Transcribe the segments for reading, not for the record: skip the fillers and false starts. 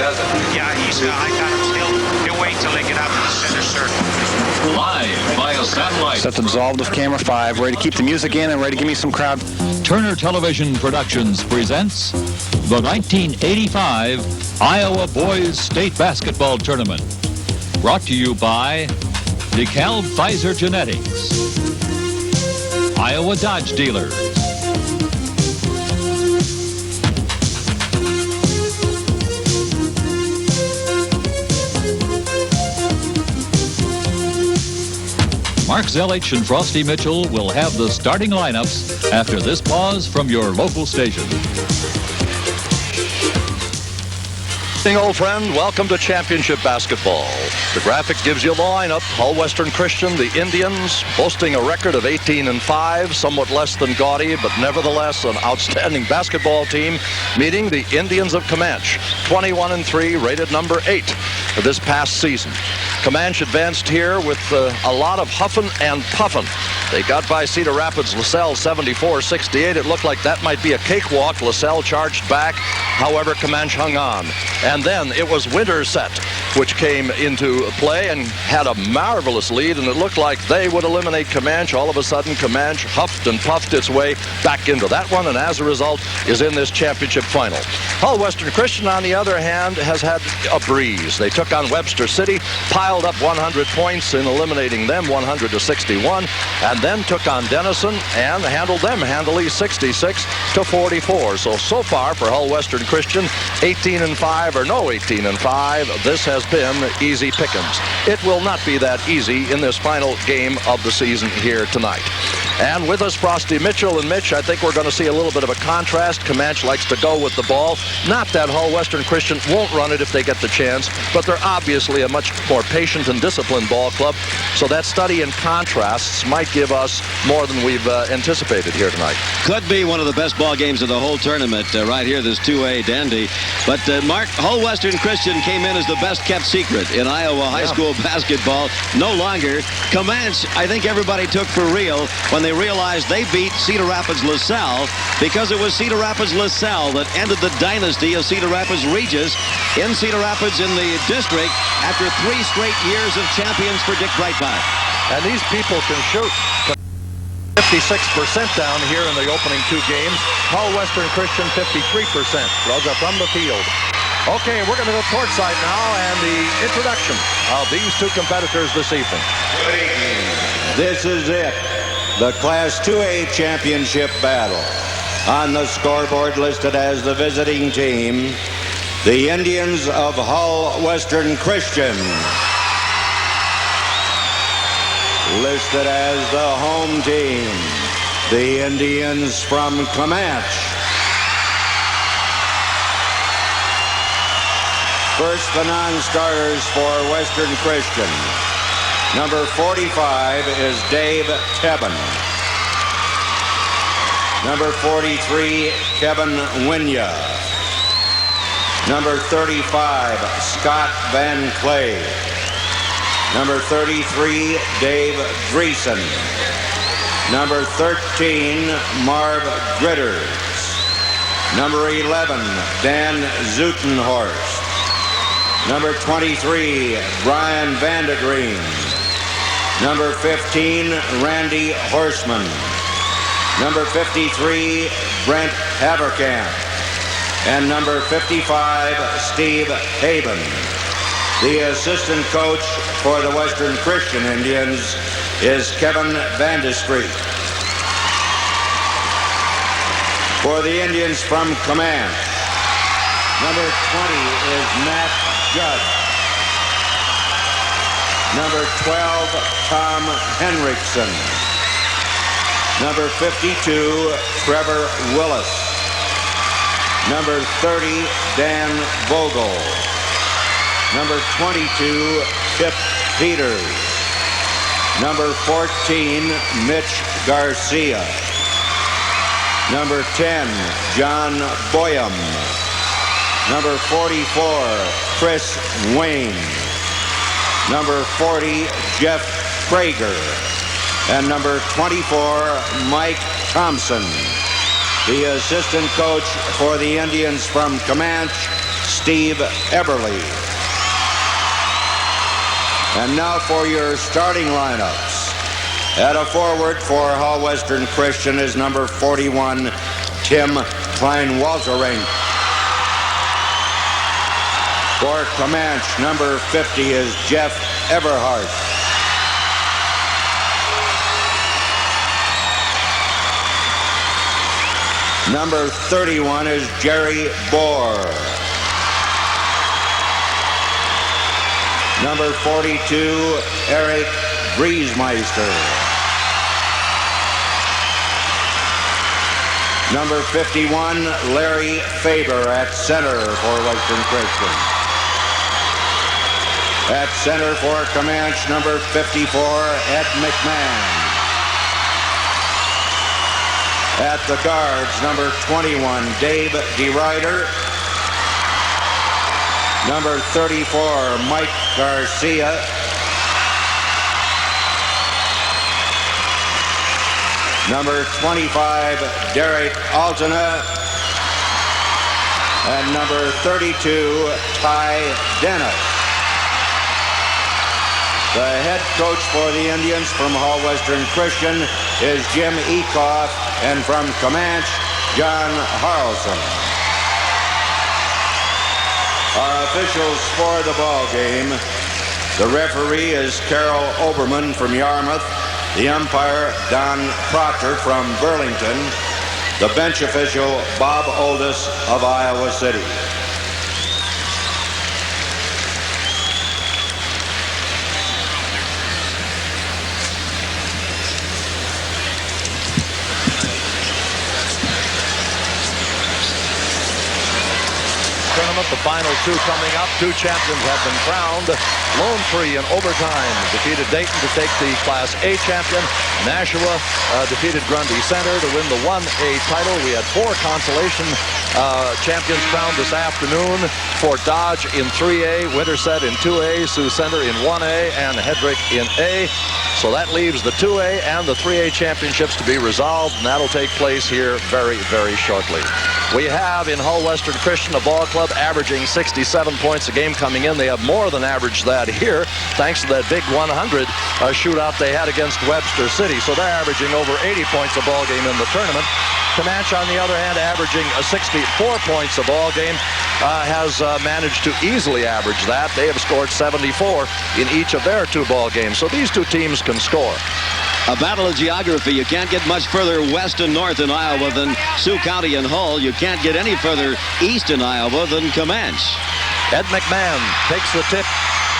doesn't. Yeah, I got him still. He'll wait till they get out to the center circle. Live via satellite. Set the dissolved of camera 5, ready to keep the music in and ready to give me some crowd. Turner Television Productions presents the 1985 Iowa Boys State Basketball Tournament. Brought to you by DeKalb Pfizer Genetics, Iowa Dodge Dealers, Mark Zelich and Frosty Mitchell will have the starting lineups after this pause from your local station. Old friend, welcome to championship basketball. The graphic gives you the lineup. Hull Western Christian, the Indians, boasting a record of 18-5, somewhat less than gaudy, but nevertheless an outstanding basketball team, meeting the Indians of Camanche, 21-3, rated number 8 this past season. Camanche advanced here with a lot of huffing and puffing. They got by Cedar Rapids LaSalle 74-68. It looked like that might be a cakewalk. LaSalle charged back. However, Camanche hung on. And then it was Winterset, which came into play and had a marvelous lead, and it looked like they would eliminate Camanche. All of a sudden, Camanche huffed and puffed its way back into that one, and as a result is in this championship final. Hull Western Christian, on the other hand, has had a breeze. They took on Webster City, piled up 100 points in eliminating them, 100-61, and then took on Denison and handled them handily, 66-44. So far for Hull Western Christian, 18-5 or no 18-5, this has been easy pickings. It will not be that easy in this final game of the season here tonight. And with us, Frosty Mitchell. And Mitch, I think we're going to see a little bit of a contrast. Camanche likes to go with the ball. Not that Hull Western Christian won't run it if they get the chance, but they're obviously a much more patient and disciplined ball club. So that study in contrasts might give us more than we've anticipated here tonight. Could be one of the best ball games of the whole tournament right here, this 2A dandy. But Mark, Hull Western Christian came in as the best kept secret in Iowa high school basketball. No longer. Camanche, I think everybody took for real when they realized they beat Cedar Rapids LaSalle, because it was Cedar Rapids LaSalle that ended the dynasty of Cedar Rapids Regis in Cedar Rapids in the district after 3 straight years of champions for Dick Breitbach. And these people can shoot. 56% down here in the opening 2 games. Hull Western Christian 53%. Those are from the field. Okay, we're going to go courtside now and the introduction of these 2 competitors this evening. This is it. The Class 2A championship battle. On the scoreboard listed as the visiting team, the Indians of Hull Western Christian. Listed as the home team, the Indians from Camanche. First, the non-starters for Western Christian. Number 45 is Dave Tebben. Number 43, Kevin Winya. Number 35, Scott Van Clay. Number 33, Dave Dreesen. Number 13, Marv Gritters. Number 11, Dan Zutenhorst. Number 23, Brian Vandegreen. Number 15, Randy Horseman. Number 53, Brent Haverkamp. And number 55, Steve Haben. The assistant coach for the Western Christian Indians is Kevin Vandestreet. For the Indians from Camanche, number 20 is Matt Judd. Number 12, Tom Henriksen. Number 52, Trevor Willis. Number 30, Dan Vogel. Number 22, Chip Peters. Number 14, Mitch Garcia. Number 10, John Boyum. Number 44, Chris Wayne. Number 40, Jeff Prager. And number 24, Mike Thompson. The assistant coach for the Indians from Camanche Steve Eberly. And now for your starting lineups. At a forward for Hull Western Christian is number 41, Tim Klein-Waltering. For Camanche, number 50 is Jeff Everhart. Number 31 is Jerry Bohr. Number 42, Eric Briesmeister. Number 51, Larry Faber at center for Western Christian. At center for Camanche, number 54, Ed McMahon. At the guards, number 21, Dave DeRuyter. Number 34, Mike Garcia. Number 25, Derek Altena. And number 32, Ty Dennis. The head coach for the Indians from Hull Western Christian is Jim Ecoff, and from Camanche, John Harrelson. Our officials for the ball game. The referee is Carol Oberman from Yarmouth. The umpire, Don Proctor from Burlington. The bench official, Bob Oldus of Iowa City. The final two coming up. Two champions have been crowned. Lone Tree in overtime defeated Dayton to take the Class A champion. Nashua defeated Grundy Center to win the 1A title. We had 4 consolation champions crowned this afternoon. Fort Dodge in 3A, Winterset in 2A, Sioux Center in 1A, and Hedrick in A. So that leaves the 2A and the 3A championships to be resolved, and that'll take place here very, very shortly. We have in Hull Western Christian a ball club averaging 67 points a game coming in. They have more than averaged that here, thanks to that big 100 shootout they had against Webster City. So they're averaging over 80 points a ball game in the tournament. Comanche, on the other hand, averaging 64 points a ball game, has managed to easily average that. They have scored 74 in each of their 2 ball games. So these 2 teams can score. A battle of geography. You can't get much further west and north in Iowa than Sioux County and Hull. You can't get any further east in Iowa than Camanche. Ed McMahon takes the tip,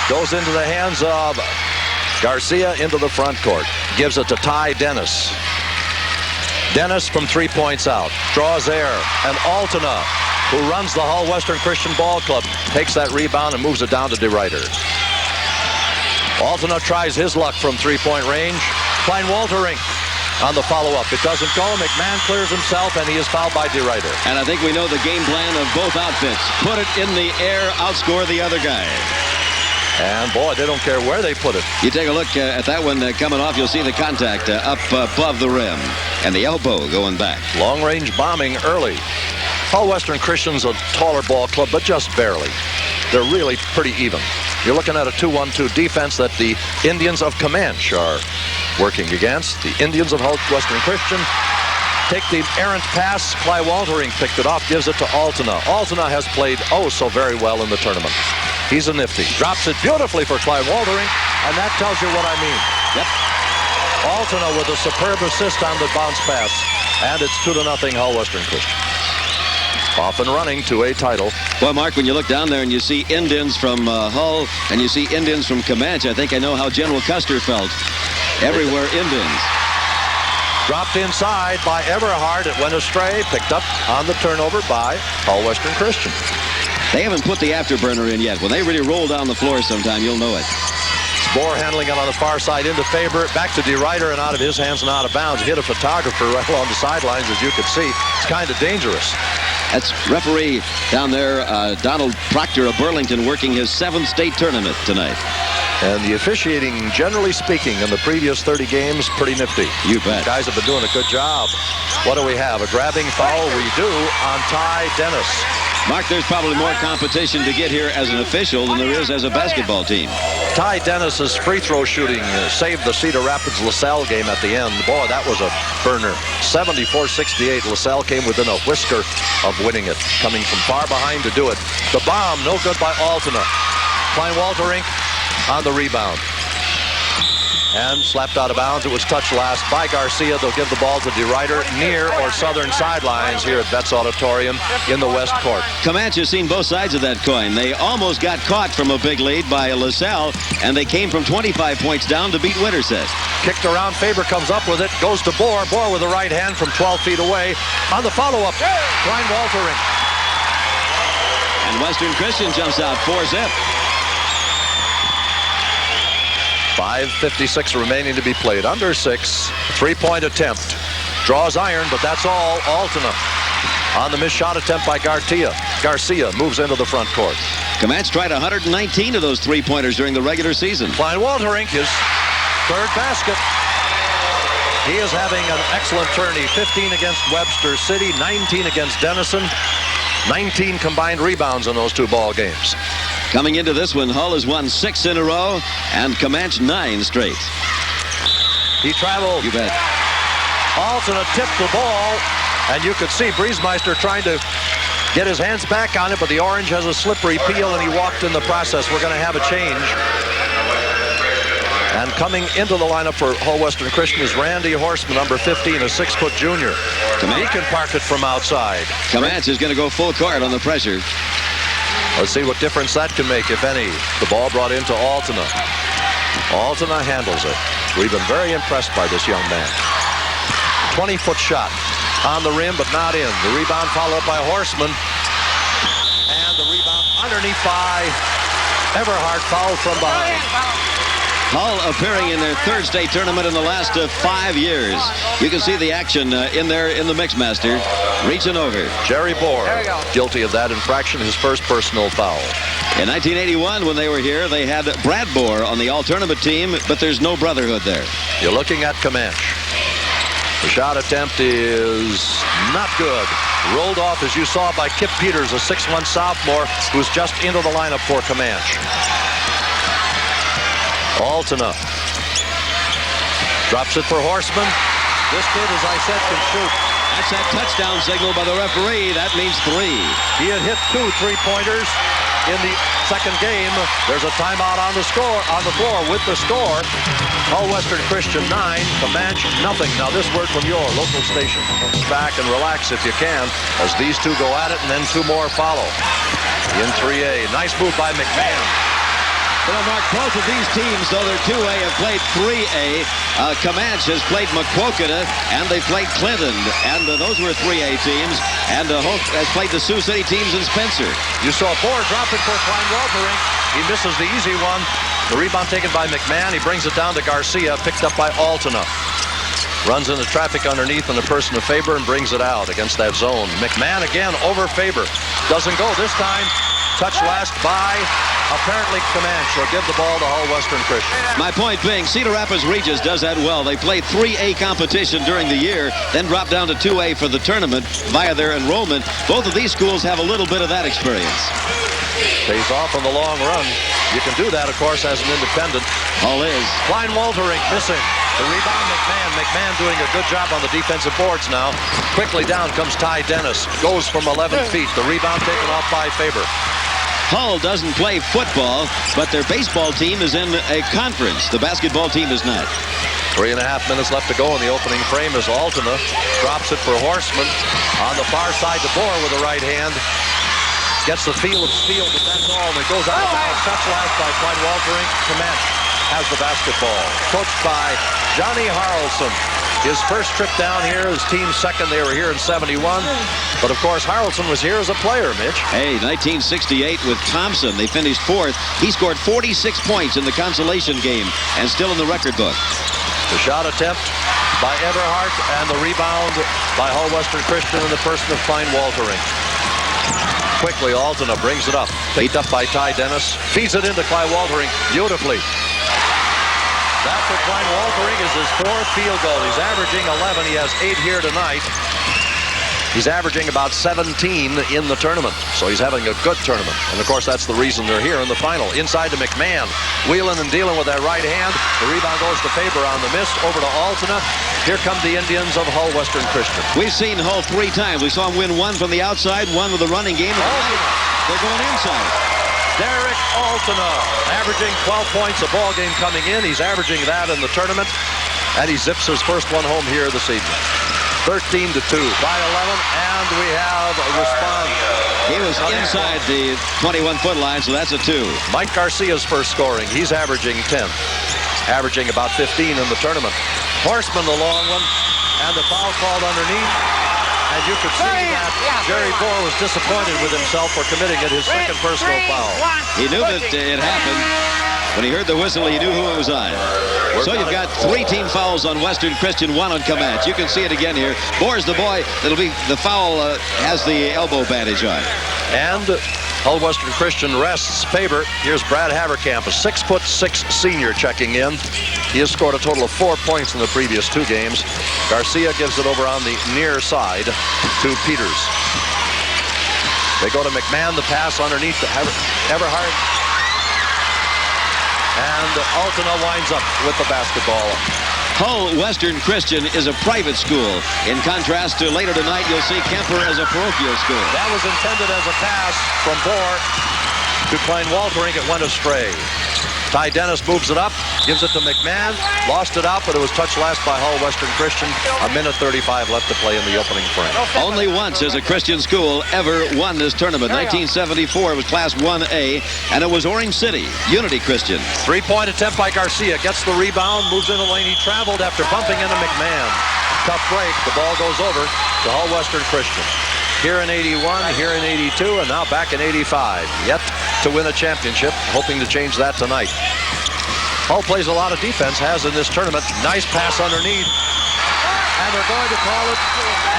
goes into the hands of Garcia into the front court. Gives it to Ty Dennis. Dennis from 3 points out. Draws air. And Altena, who runs the Hull Western Christian Ball Club, takes that rebound and moves it down to DeRuyter. Altena tries his luck from 3-point range. Klein-Waltering on the follow-up. It doesn't go. McMahon clears himself, and he is fouled by DeRuyter. And I think we know the game plan of both outfits. Put it in the air, outscore the other guy. And, boy, they don't care where they put it. You take a look at that one coming off, you'll see the contact up above the rim. And the elbow going back. Long-range bombing early. Hull Western Christian's a taller ball club, but just barely. They're really pretty even. You're looking at a 2-1-2 defense that the Indians of Camanche are working against. The Indians of Hull Western Christian take the errant pass. Klein-Waltering picked it off, gives it to Altena. Altena has played oh so very well in the tournament. He's a nifty. Drops it beautifully for Klein-Waltering, and that tells you what I mean. Yep. Altena with a superb assist on the bounce pass, and it's 2-0 Hull Western Christian. Off and running to a title. Well, Mark, when you look down there and you see Indians from Hull and you see Indians from Camanche, I think I know how General Custer felt. Everywhere Indians. Dropped inside by Everhart. It went astray. Picked up on the turnover by Hull Western Christian. They haven't put the afterburner in yet. When they really roll down the floor sometime, you'll know it. Bohr handling it on the far side into Faber. Back to DeRuyter and out of his hands and out of bounds. Hit a photographer right along the sidelines, as you can see. It's kind of dangerous. That's referee down there, Donald Proctor of Burlington, working his 7th state tournament tonight. And the officiating, generally speaking, in the previous 30 games, pretty nifty. You bet. Guys have been doing a good job. What do we have? A grabbing foul? We do on Ty Dennis. Mark, there's probably more competition to get here as an official than there is as a basketball team. Ty Dennis's free throw shooting saved the Cedar Rapids LaSalle game at the end. Boy, that was a burner. 74-68. LaSalle came within a whisker of winning it, coming from far behind to do it. The bomb, no good by Altena. Klein-Walterink on the rebound. And slapped out of bounds. It was touched last by Garcia. They'll give the ball to DeRuyter near or southern sidelines here at Betts Auditorium in the West Court. Comanche has seen both sides of that coin. They almost got caught from a big lead by LaSalle, and they came from 25 points down to beat Winterset. Kicked around, Faber comes up with it, goes to Bohr. Bohr with the right hand from 12 feet away. On the follow-up, Klein-Walterink. And Western Christian jumps out 4-zip. 5:56 remaining to be played. Under 6. Three-point attempt. Draws iron, but that's all. Altena on the missed shot attempt by Garcia moves into the front court. Comanche tried 119 of those three-pointers during the regular season. Klein-Walterink, his third basket. He is having an excellent tourney. 15 against Webster City, 19 against Denison. 19 combined rebounds in those two ball games. Coming into this one, Hull has won 6 in a row, and Comanche 9 straight. He traveled. You bet. Altena tipped the ball, and you could see Briesmeister trying to get his hands back on it, but the orange has a slippery peel, and he walked in the process. We're going to have a change. And coming into the lineup for Hull Western Christian is Randy Horseman, number 15, a 6-foot junior. He can park it from outside. Comanche is going to go full court on the pressure. Let's see what difference that can make, if any. The ball brought into Altena. Altena handles it. We've been very impressed by this young man. 20-foot shot on the rim, but not in. The rebound followed by Horseman. And the rebound underneath by Everhart, fouled from behind. Hull appearing in their third state tournament in the last 5 years. You can see the action in there in the Mixmaster. Reaching over. Jerry Bohr, guilty of that infraction, his first personal foul. In 1981, when they were here, they had Brad Bohr on the all-tournament team, but there's no brotherhood there. You're looking at Comanche. The shot attempt is not good. Rolled off, as you saw, by Kip Peters, a 6'1 sophomore who's just into the lineup for Comanche. Altena drops it for Horseman. This kid, as I said, can shoot. That's that touchdown signal by the referee. That means 3. He had hit 2 3-pointers in the second game. There's a timeout on the floor with the score. Hull Western Christian 9, Comanche nothing. Now this word from your local station. Back and relax if you can, as these two go at it, and then 2 more follow. In 3A, nice move by McMahon. You know, Mark, both of these teams, though they're 2A, have played 3A. Comanche has played McQuoketa, and they played Clinton. And those were 3A teams. And Hope has played the Sioux City teams in Spencer. You saw Bohr drop it for Klein-Walterink. He misses the easy one. The rebound taken by McMahon. He brings it down to Garcia, picked up by Altena. Runs into traffic underneath and the person of Faber and brings it out against that zone. McMahon again over Faber. Doesn't go this time. Touch last by apparently Comanche. Will give the ball to Hull Western Christian. My point being, Cedar Rapids Regis does that well. They play 3A competition during the year, then drop down to 2A for the tournament via their enrollment. Both of these schools have a little bit of that experience. Pays off on the long run. You can do that, of course, as an independent. Hull is. Klein-Walterink missing. The rebound, McMahon. McMahon doing a good job on the defensive boards now. Quickly down comes Ty Dennis. Goes from 11 feet. The rebound taken off by Faber. Hull doesn't play football, but their baseball team is in a conference. The basketball team is not. 3.5 minutes left to go in the opening frame as Altena drops it for Horseman. On the far side to Bohr with the right hand. Gets the feel of steel, but that's all. And it goes out of bounds. Touch last by Klein-Walterink. Comanche has the basketball. Coached by Johnny Harrelson. His first trip down here, his team's second. They were here in 71. But, of course, Harrelson was here as a player, Mitch. Hey, 1968 with Thompson. They finished 4th. He scored 46 points in the consolation game and still in the record book. The shot attempt by Everhart and the rebound by Hull Western Christian in the person of Klein-Walterink. Quickly, Altena brings it up. Picked up by Ty Dennis. Feeds it into Klein-Walterink beautifully. That for Klein-Walterink is his 4th field goal. He's averaging 11. He has 8 here tonight. He's averaging about 17 in the tournament, so he's having a good tournament. And, of course, that's the reason they're here in the final. Inside to McMahon, wheeling and dealing with that right hand. The rebound goes to Faber on the miss, over to Altena. Here come the Indians of Hull Western Christian. We've seen Hull 3 times. We saw him win one from the outside, one with a running game. They're going inside. Derek Altena averaging 12 points a ball game coming in. He's averaging that in the tournament, and he zips his first one home here this evening. 13-2 by 11, and we have a response. He was inside the 21-foot line, so that's a 2. Mike Garcia's first scoring. He's averaging 10, averaging about 15 in the tournament. Horseman, the long one, and the foul called underneath. And you could see that Jerry Bohr was disappointed with himself for committing it, his second personal foul. He knew that it happened. When he heard the whistle, he knew who it was on. So you've got 3 team fouls on Western Christian, 1 on Camanche. You can see it again here. Bohr's the boy that'll be the foul, has the elbow bandage on. And Hull Western Christian rests Faber. Here's Brad Haverkamp, a 6'6" senior checking in. He has scored a total of 4 points in the previous 2 games. Garcia gives it over on the near side to Peters. They go to McMahon, the pass underneath to Everhart. And Altena winds up with the basketball. Hull Western Christian is a private school. In contrast to later tonight, you'll see Kemper as a parochial school. That was intended as a pass from Bohr to Klein Waltering. It went astray. Ty Dennis moves it up, gives it to McMahon, lost it out, but it was touched last by Hull Western Christian. A minute 35 left to play in the opening frame. Only once has a Christian school ever won this tournament. 1974 was Class 1A, and it was Orange City, Unity Christian. 3-point attempt by Garcia, gets the rebound, moves into the lane. He traveled after bumping into McMahon. Tough break, the ball goes over to Hull Western Christian. Here in 81, here in 82, and now back in 85. Yet to win a championship, hoping to change that tonight. Hull plays a lot of defense, has in this tournament. Nice pass underneath. And they're going to call it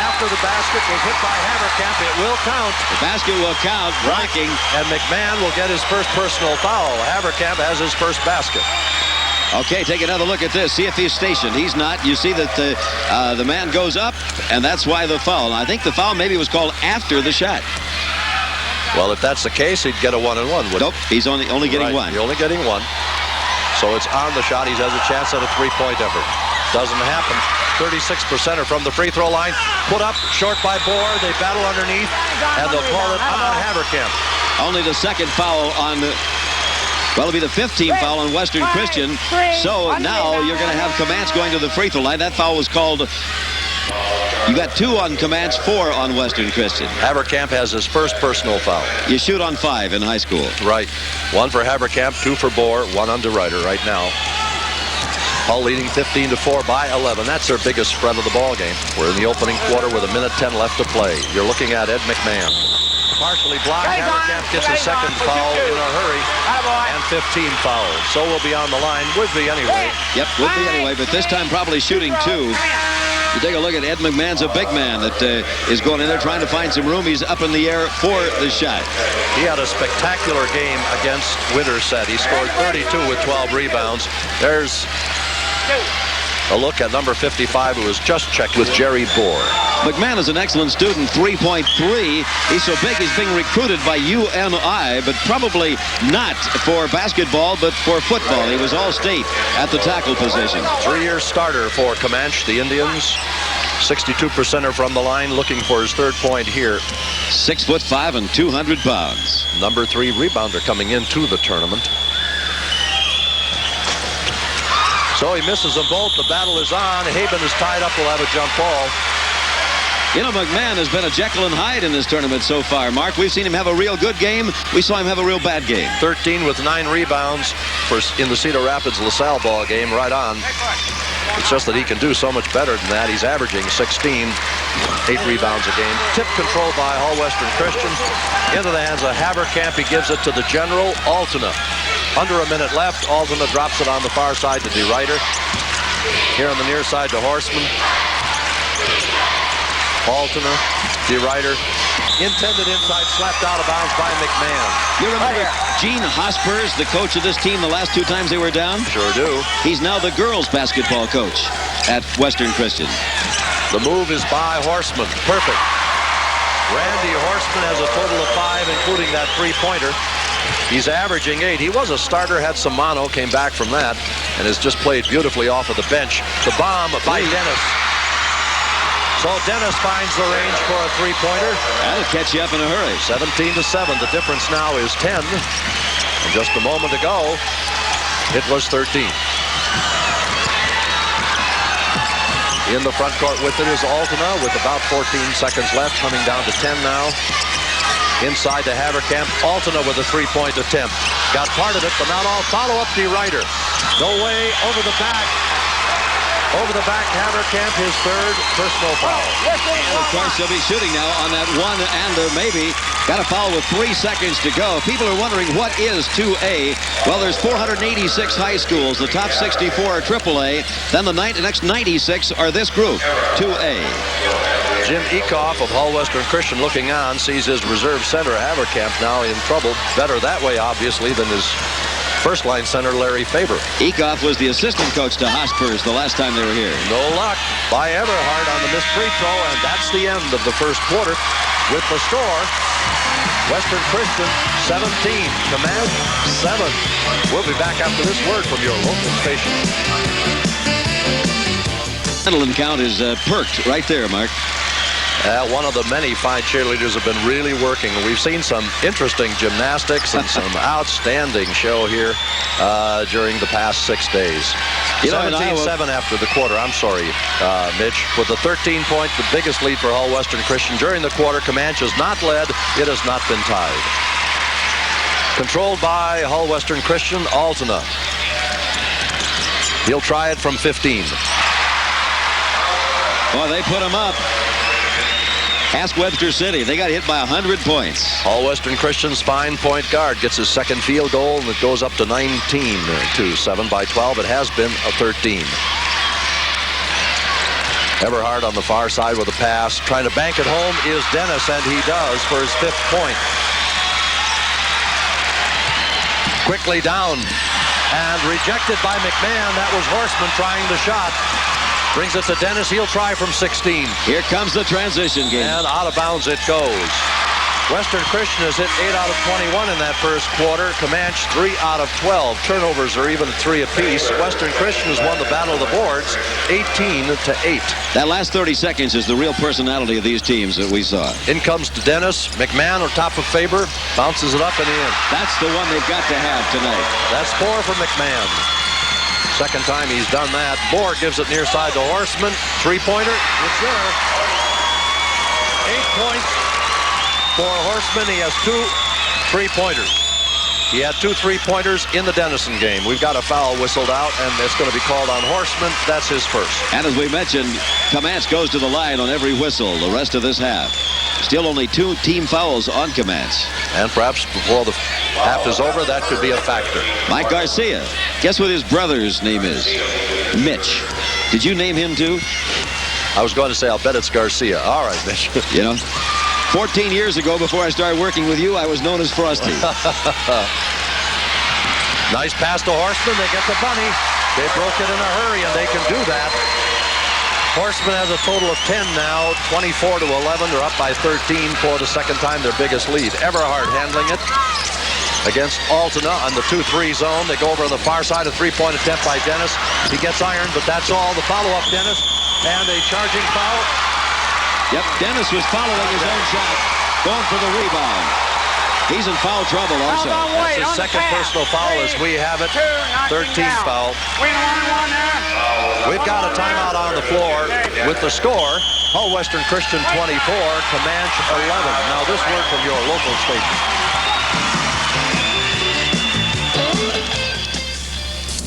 after the basket was hit by Haverkamp. It will count. The basket will count, blocking. And McMahon will get his first personal foul. Haverkamp has his first basket. Okay, take another look at this. See if he's stationed. He's not. You see that the man goes up, and that's why the foul. I think the foul maybe was called after the shot. Well, if that's the case, he'd get a 1-and-1, wouldn't Nope, he's only getting one. He's only getting one. So it's on the shot. He has a chance at a 3-point effort. Doesn't happen. 36% are from the free throw line. Put up, short by Bohr. They battle underneath, and they'll call it on Haverkamp. Only the second foul on... Well, it'll be the 15th foul on Western Christian. So now you're going to have Camanche going to the free throw line. That foul was called... You got 2 on Camanche, 4 on Western Christian. Haverkamp has his first personal foul. You shoot on 5 in high school. Right. 1 for Haverkamp, 2 for Bohr, 1 on DeRuyter right now. Hull leading 15-4 by 11. That's their biggest spread of the ball game. We're in the opening quarter with a minute 10 left to play. You're looking at Ed McMahon. Partially blocked. Haverkamp gets his second foul in a hurry. And 15 fouls. So we'll be on the line. Would be anyway. Yep, would be anyway. But this time probably shooting 2. You take a look at Ed McMahon's a big man that is going in there trying to find some room. He's up in the air for the shot. He had a spectacular game against Winterset. He scored 32 with 12 rebounds. There's a look at number 55, who was just checked with Jerry Bohr. McMahon is an excellent student, 3.3. He's so big he's being recruited by UNI, but probably not for basketball, but for football. He was all-state at the tackle position. 3-year starter for Camanche, the Indians. 62% are from the line, looking for his 3rd point here. 6'5" and 200 pounds. Number 3 rebounder coming into the tournament. So he misses them both. The battle is on. Haben is tied up. We'll have a jump ball. You know, McMahon has been a Jekyll and Hyde in this tournament so far, Mark. We've seen him have a real good game. We saw him have a real bad game. 13 with 9 rebounds in the Cedar Rapids LaSalle ball game. Right on. It's just that he can do so much better than that. He's averaging 16, 8 rebounds a game. Tip control by Hull Western Christian. Into the hands of Haverkamp. He gives it to the general, Altena. Under a minute left. Altena drops it on the far side to DeRuyter. Here on the near side to Horseman. Altena, DeRuyter. Intended inside, slapped out of bounds by McMahon. You remember Gene Hospers, the coach of this team, the last 2 times they were down? Sure do. He's now the girls' basketball coach at Western Christian. The move is by Horseman. Perfect. Randy Horseman has a total of 5, including that three-pointer. He's averaging 8. He was a starter, had some mono, came back from that, and has just played beautifully off of the bench. The bomb by Dennis. So Dennis finds the range for a three-pointer. That'll catch you up in a hurry. 17-7. The difference now is 10. And just a moment ago, it was 13. In the front court with it is Altena with about 14 seconds left, coming down to 10 now. Inside to Haverkamp. Altena with a three-point attempt. Got part of it, but not all. Follow-up to Ryder. No way. Over the back. Over the back, Haverkamp, his third personal foul. And of course, he'll be shooting now on that one-hander, maybe. Got a foul with 3 seconds to go. People are wondering, what is 2A? Well, there's 486 high schools. The top 64 are AAA. Then the next 96 are this group, 2A. Jim Ecoff of Hull Western Christian looking on, sees his reserve center, Haverkamp, now in trouble. Better that way, obviously, than his first-line center, Larry Faber. Ecoff was the assistant coach to Hospers the last time they were here. No luck by Everhart on the missed free throw, and that's the end of the first quarter. With the score, Western Christian 17, Camanche 7. We'll be back after this word from your local station. Adrenaline count is perked right there, Mark. One of the many fine cheerleaders have been really working. We've seen some interesting gymnastics and some outstanding show here during the past 6 days. 17-7 after the quarter. I'm sorry, Mitch. With the 13-point, the biggest lead for Hull Western Christian during the quarter. Camanche has not led. It has not been tied. Controlled by Hull Western Christian, Altena. He'll try it from 15. Boy, they put him up. Ask Webster City. They got hit by 100 points. Hull Western Christian's fine point guard gets his second field goal, and it goes up to 19 to 7 by 12. It has been a 13. Everhart on the far side with a pass. Trying to bank it home is Dennis, and he does for his 5th point. Quickly down and rejected by McMahon. That was Horseman trying the shot. Brings it to Dennis. He'll try from 16. Here comes the transition game. And out of bounds it goes. Western Christian has hit 8 out of 21 in that first quarter. Camanche 3 out of 12. Turnovers are even at 3 apiece. Western Christian has won the battle of the boards 18 to 8. That last 30 seconds is the real personality of these teams that we saw. In comes to Dennis. McMahon on top of Faber. Bounces it up and in. That's the one they've got to have tonight. That's 4 for McMahon. Second time he's done that. Moore gives it near side to Horseman. Three-pointer. It's there. 8 points for Horseman. He has 2 three-pointers. He had 2 three-pointers in the Denison game. We've got a foul whistled out, and it's going to be called on Horseman. That's his first. And as we mentioned, Camanche goes to the line on every whistle the rest of this half. Still only 2 team fouls on Camanche. And perhaps before the half is over, that could be a factor. Mike Garcia. Guess what his brother's name is? Mitch. Did you name him too? I was going to say, I'll bet it's Garcia. All right, Mitch. You know, 14 years ago, before I started working with you, I was known as Frosty. Nice pass to Horseman. They get the bunny. They broke it in a hurry, and they can do that. Horseman has a total of 10 now, 24 to 11. They're up by 13 for the second time, their biggest lead. Everhart handling it against Altena on the 2-3 zone. They go over on the far side, a three-point attempt by Dennis. He gets ironed, but that's all. The follow-up, Dennis, and a charging foul. Yep, Dennis was following his own shot, going for the rebound. He's in foul trouble also. That's his second personal foul as we have it. 13th foul. We've got a timeout on the floor with the score. Hull Western Christian 24, Camanche 11. Now this word from your local station.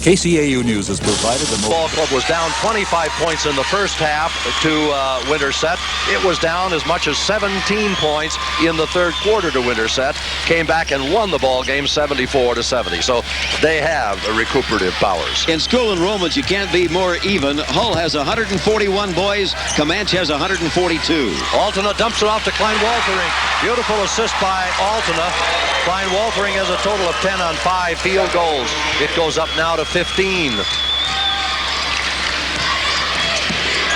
KCAU News has provided the Ball club was down 25 points in the first half to Winterset. It was down as much as 17 points in the third quarter to Winterset. Came back and won the ball game 74 to 70. So they have recuperative powers. In school enrollment, you can't be more even. Hull has 141 boys. Camanche has 142. Altena dumps it off to Klein-Waltering. Beautiful assist by Altena. Klein-Waltering has a total of 10 on 5 field goals. It goes up now to 15.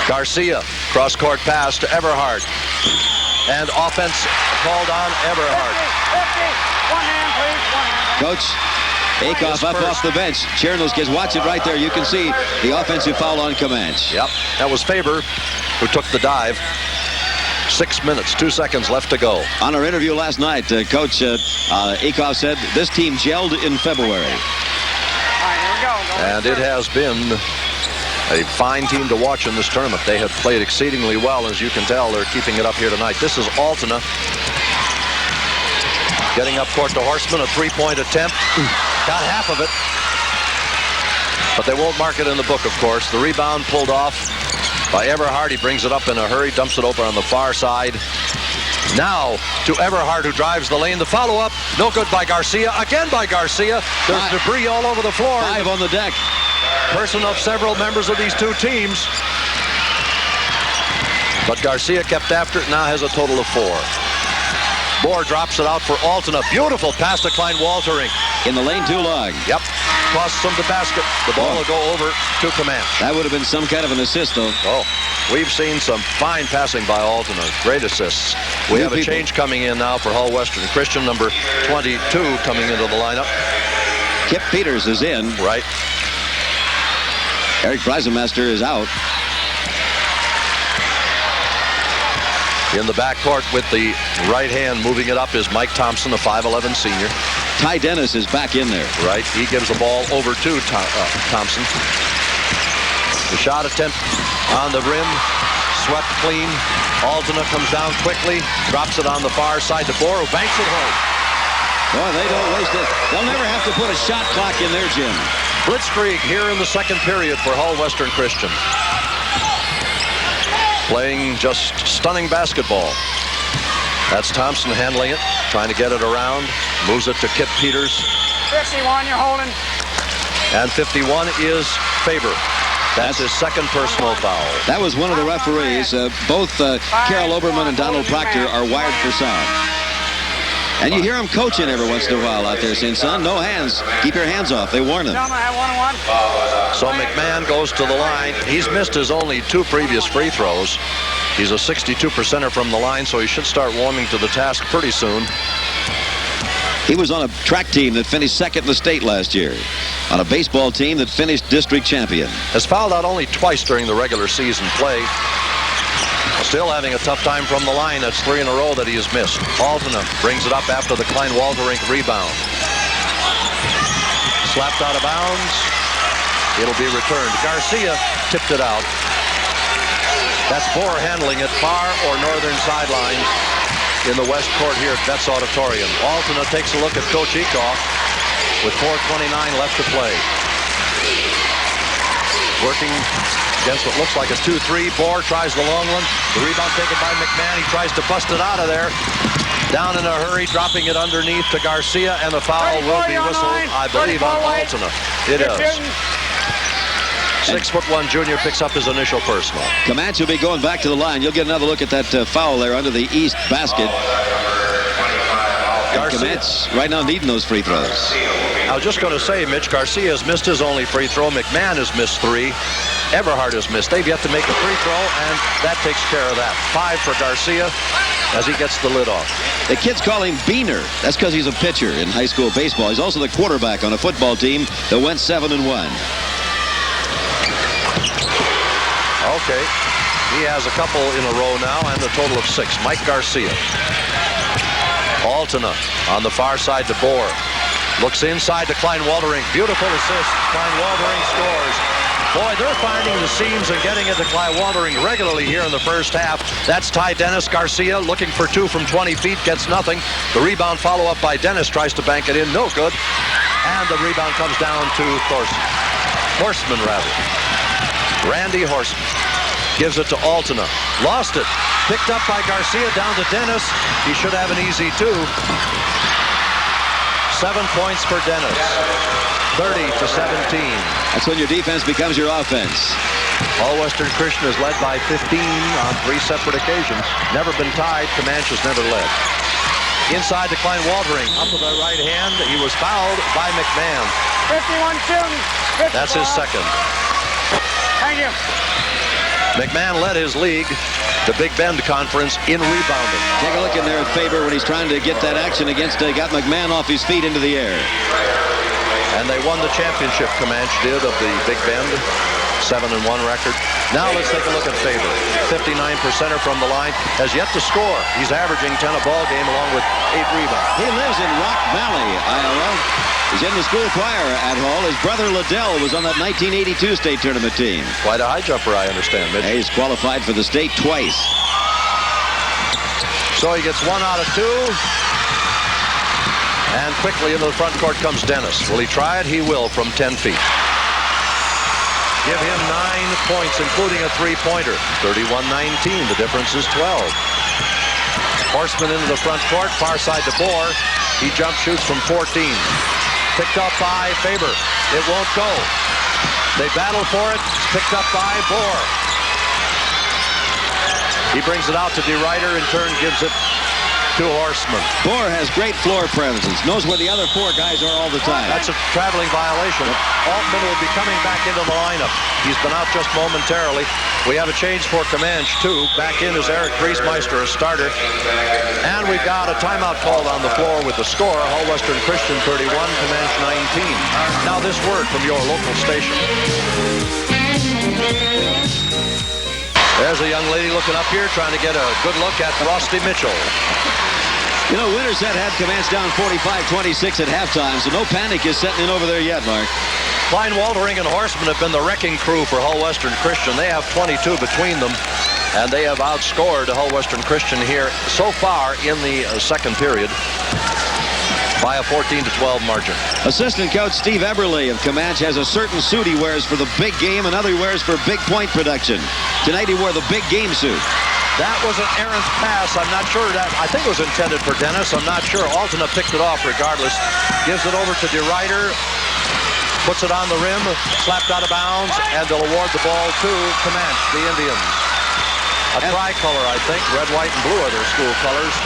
Garcia, cross-court pass to Everhart. And offense called on Everhart. 50. 1 hand, please. 1 hand. Coach Akoff up off the bench, cheering those kids. Watch it right there. You can see the offensive foul on Camanche. Yep, that was Faber who took the dive. 6 minutes, 2 seconds left to go. On our interview last night, Coach Akoff said this team gelled in February. All right, here we go. And it has been a fine team to watch in this tournament. They have played exceedingly well. As you can tell, they're keeping it up here tonight. This is Altena getting up court to Horseman, a three-point attempt. Got half of it. But they won't mark it in the book, of course. The rebound pulled off by Everhart. He brings it up in a hurry, dumps it over on the far side. Now to Everhart, who drives the lane. The follow-up, no good by Garcia. Again by Garcia. There's debris all over the floor. 5 on the deck. Person of several members of these two teams. But Garcia kept after it, now has a total of 4. Bohr drops it out for Altena. Beautiful pass to Klein Waltering. In the lane too long. Yep. Crosses him to basket. The ball will go over to Camanche. That would have been some kind of an assist, though. Oh, we've seen some fine passing by Altena. Great assists. We have a change coming in now for Hull Western Christian. Number 22 coming into the lineup. Kip Peters is in. Right. Eric Breisenmaster is out. In the backcourt with the right hand moving it up is Mike Thompson, a 5'11 senior. Ty Dennis is back in there. Right. He gives the ball over to Thompson. The shot attempt on the rim. Swept clean. Altena comes down quickly. Drops it on the far side to Bohr, who banks it home. Boy, they don't waste it. They'll never have to put a shot clock in their gym. Blitzkrieg here in the second period for Hull Western Christian. Playing just stunning basketball. That's Thompson handling it, trying to get it around. Moves it to Kip Peters. 51, you're holding. And 51 is Faber. That's his second personal foul. That was one of the referees. Both Carol Oberman and Donald Proctor are wired for sound. And you hear them coaching every once in a while out there saying, son, no hands. Keep your hands off. They warn them. So McMahon goes to the line. He's missed his only 2 previous free throws. He's a 62%er from the line, so he should start warming to the task pretty soon. He was on a track team that finished second in the state last year. On a baseball team that finished district champion. Has fouled out only twice during the regular season play. Still having a tough time from the line. That's 3 in a row that he has missed. Altena brings it up after the Klein Walterink rebound. Slapped out of bounds. It'll be returned. Garcia tipped it out. That's Bohr handling it far or northern sideline in the west court here at Betts Auditorium. Altena takes a look at Coach Akoff with 4:29 left to play. Working against what looks like a 2-3. Bohr tries the long one. The rebound taken by McMahon. He tries to bust it out of there. Down in a hurry, dropping it underneath to Garcia, and the foul will be whistled, I believe, on Altena. It is. 6'1" junior picks up his initial personal. Camanche will be going back to the line. You'll get another look at that foul there under the east basket. Camanche right now needing those free throws. I was just going to say, Mitch, Garcia has missed his only free throw. McMahon has missed 3. Everhart has missed. They've yet to make a free throw, and that takes care of that. 5 for Garcia as he gets the lid off. The kids call him Beaner. That's because he's a pitcher in high school baseball. He's also the quarterback on a football team that went 7-1. Okay. He has a couple in a row now and a total of 6. Mike Garcia. Altena on the far side to Bohr. Looks inside to Klein Walterink. Beautiful assist. Klein Walterink scores. Boy, they're finding the seams and getting into Klein Walterink regularly here in the first half. That's Ty Dennis. Garcia looking for 2 from 20 feet. Gets nothing. The rebound follow-up by Dennis. Tries to bank it in. No good. And the rebound comes down to Horseman, rather. Randy Horseman gives it to Altena. Lost it. Picked up by Garcia down to Dennis. He should have an easy 2. 7 points for Dennis. 30-17. That's when your defense becomes your offense. All Western Christian is led by 15 on 3 separate occasions. Never been tied. Camanche has never led. Inside to Klein Waltering. Up with the right hand. He was fouled by McMahon. 51 shooting. That's his second. Thank you. McMahon led his league, the Big Bend Conference, in rebounding. Take a look in there at Faber when he's trying to get that action against, got McMahon off his feet into the air. And they won the championship, Comanche did, of the Big Bend. 7-1 record. Now let's take a look at Faber. 59%er from the line, has yet to score. He's averaging 10 a ball game along with 8 rebounds. He lives in Rock Valley, Iowa. He's in the school choir at Hall. His brother Liddell was on that 1982 state tournament team. Quite a high jumper, I understand, Mitch. He's qualified for the state twice. So he gets 1 out of 2. And quickly into the front court comes Dennis. Will he try it? He will from 10 feet. Give him 9 points, including a three-pointer. 31-19. The difference is 12. Horseman into the front court, far side to Bohr. He jump shoots from 14. Picked up by Faber. It won't go. They battle for it. Picked up by Bohr. He brings it out to DeRuyter. In turn, gives it to Horseman. Bohr has great floor presence. Knows where the other 4 guys are all the time. That's a traveling violation. Altman will be coming back into the lineup. He's been out just momentarily. We have a change for Camanche, too. Back in is Eric Griesmeister, a starter. And we've got a timeout called on the floor with the score. Hull Western Christian 31, Camanche 19. Now this word from your local station. There's a young lady looking up here trying to get a good look at Frosty Mitchell. You know, Winterset had Camanche down 45-26 at halftime, so no panic is setting in over there yet, Mark. Klein Waldering and Horseman have been the wrecking crew for Hull Western Christian. They have 22 between them, and they have outscored Hull Western Christian here so far in the second period by a 14-12 margin. Assistant coach Steve Eberle of Camanche has a certain suit he wears for the big game, another he wears for big point production. Tonight he wore the big game suit. That was an errant pass. I'm not sure that. I think it was intended for Dennis. I'm not sure. Altena picked it off regardless. Gives it over to DeRuyter. Puts it on the rim. Slapped out of bounds. And they'll award the ball to Camanche, the Indians. A tricolor, I think. Red, white, and blue are their school colors.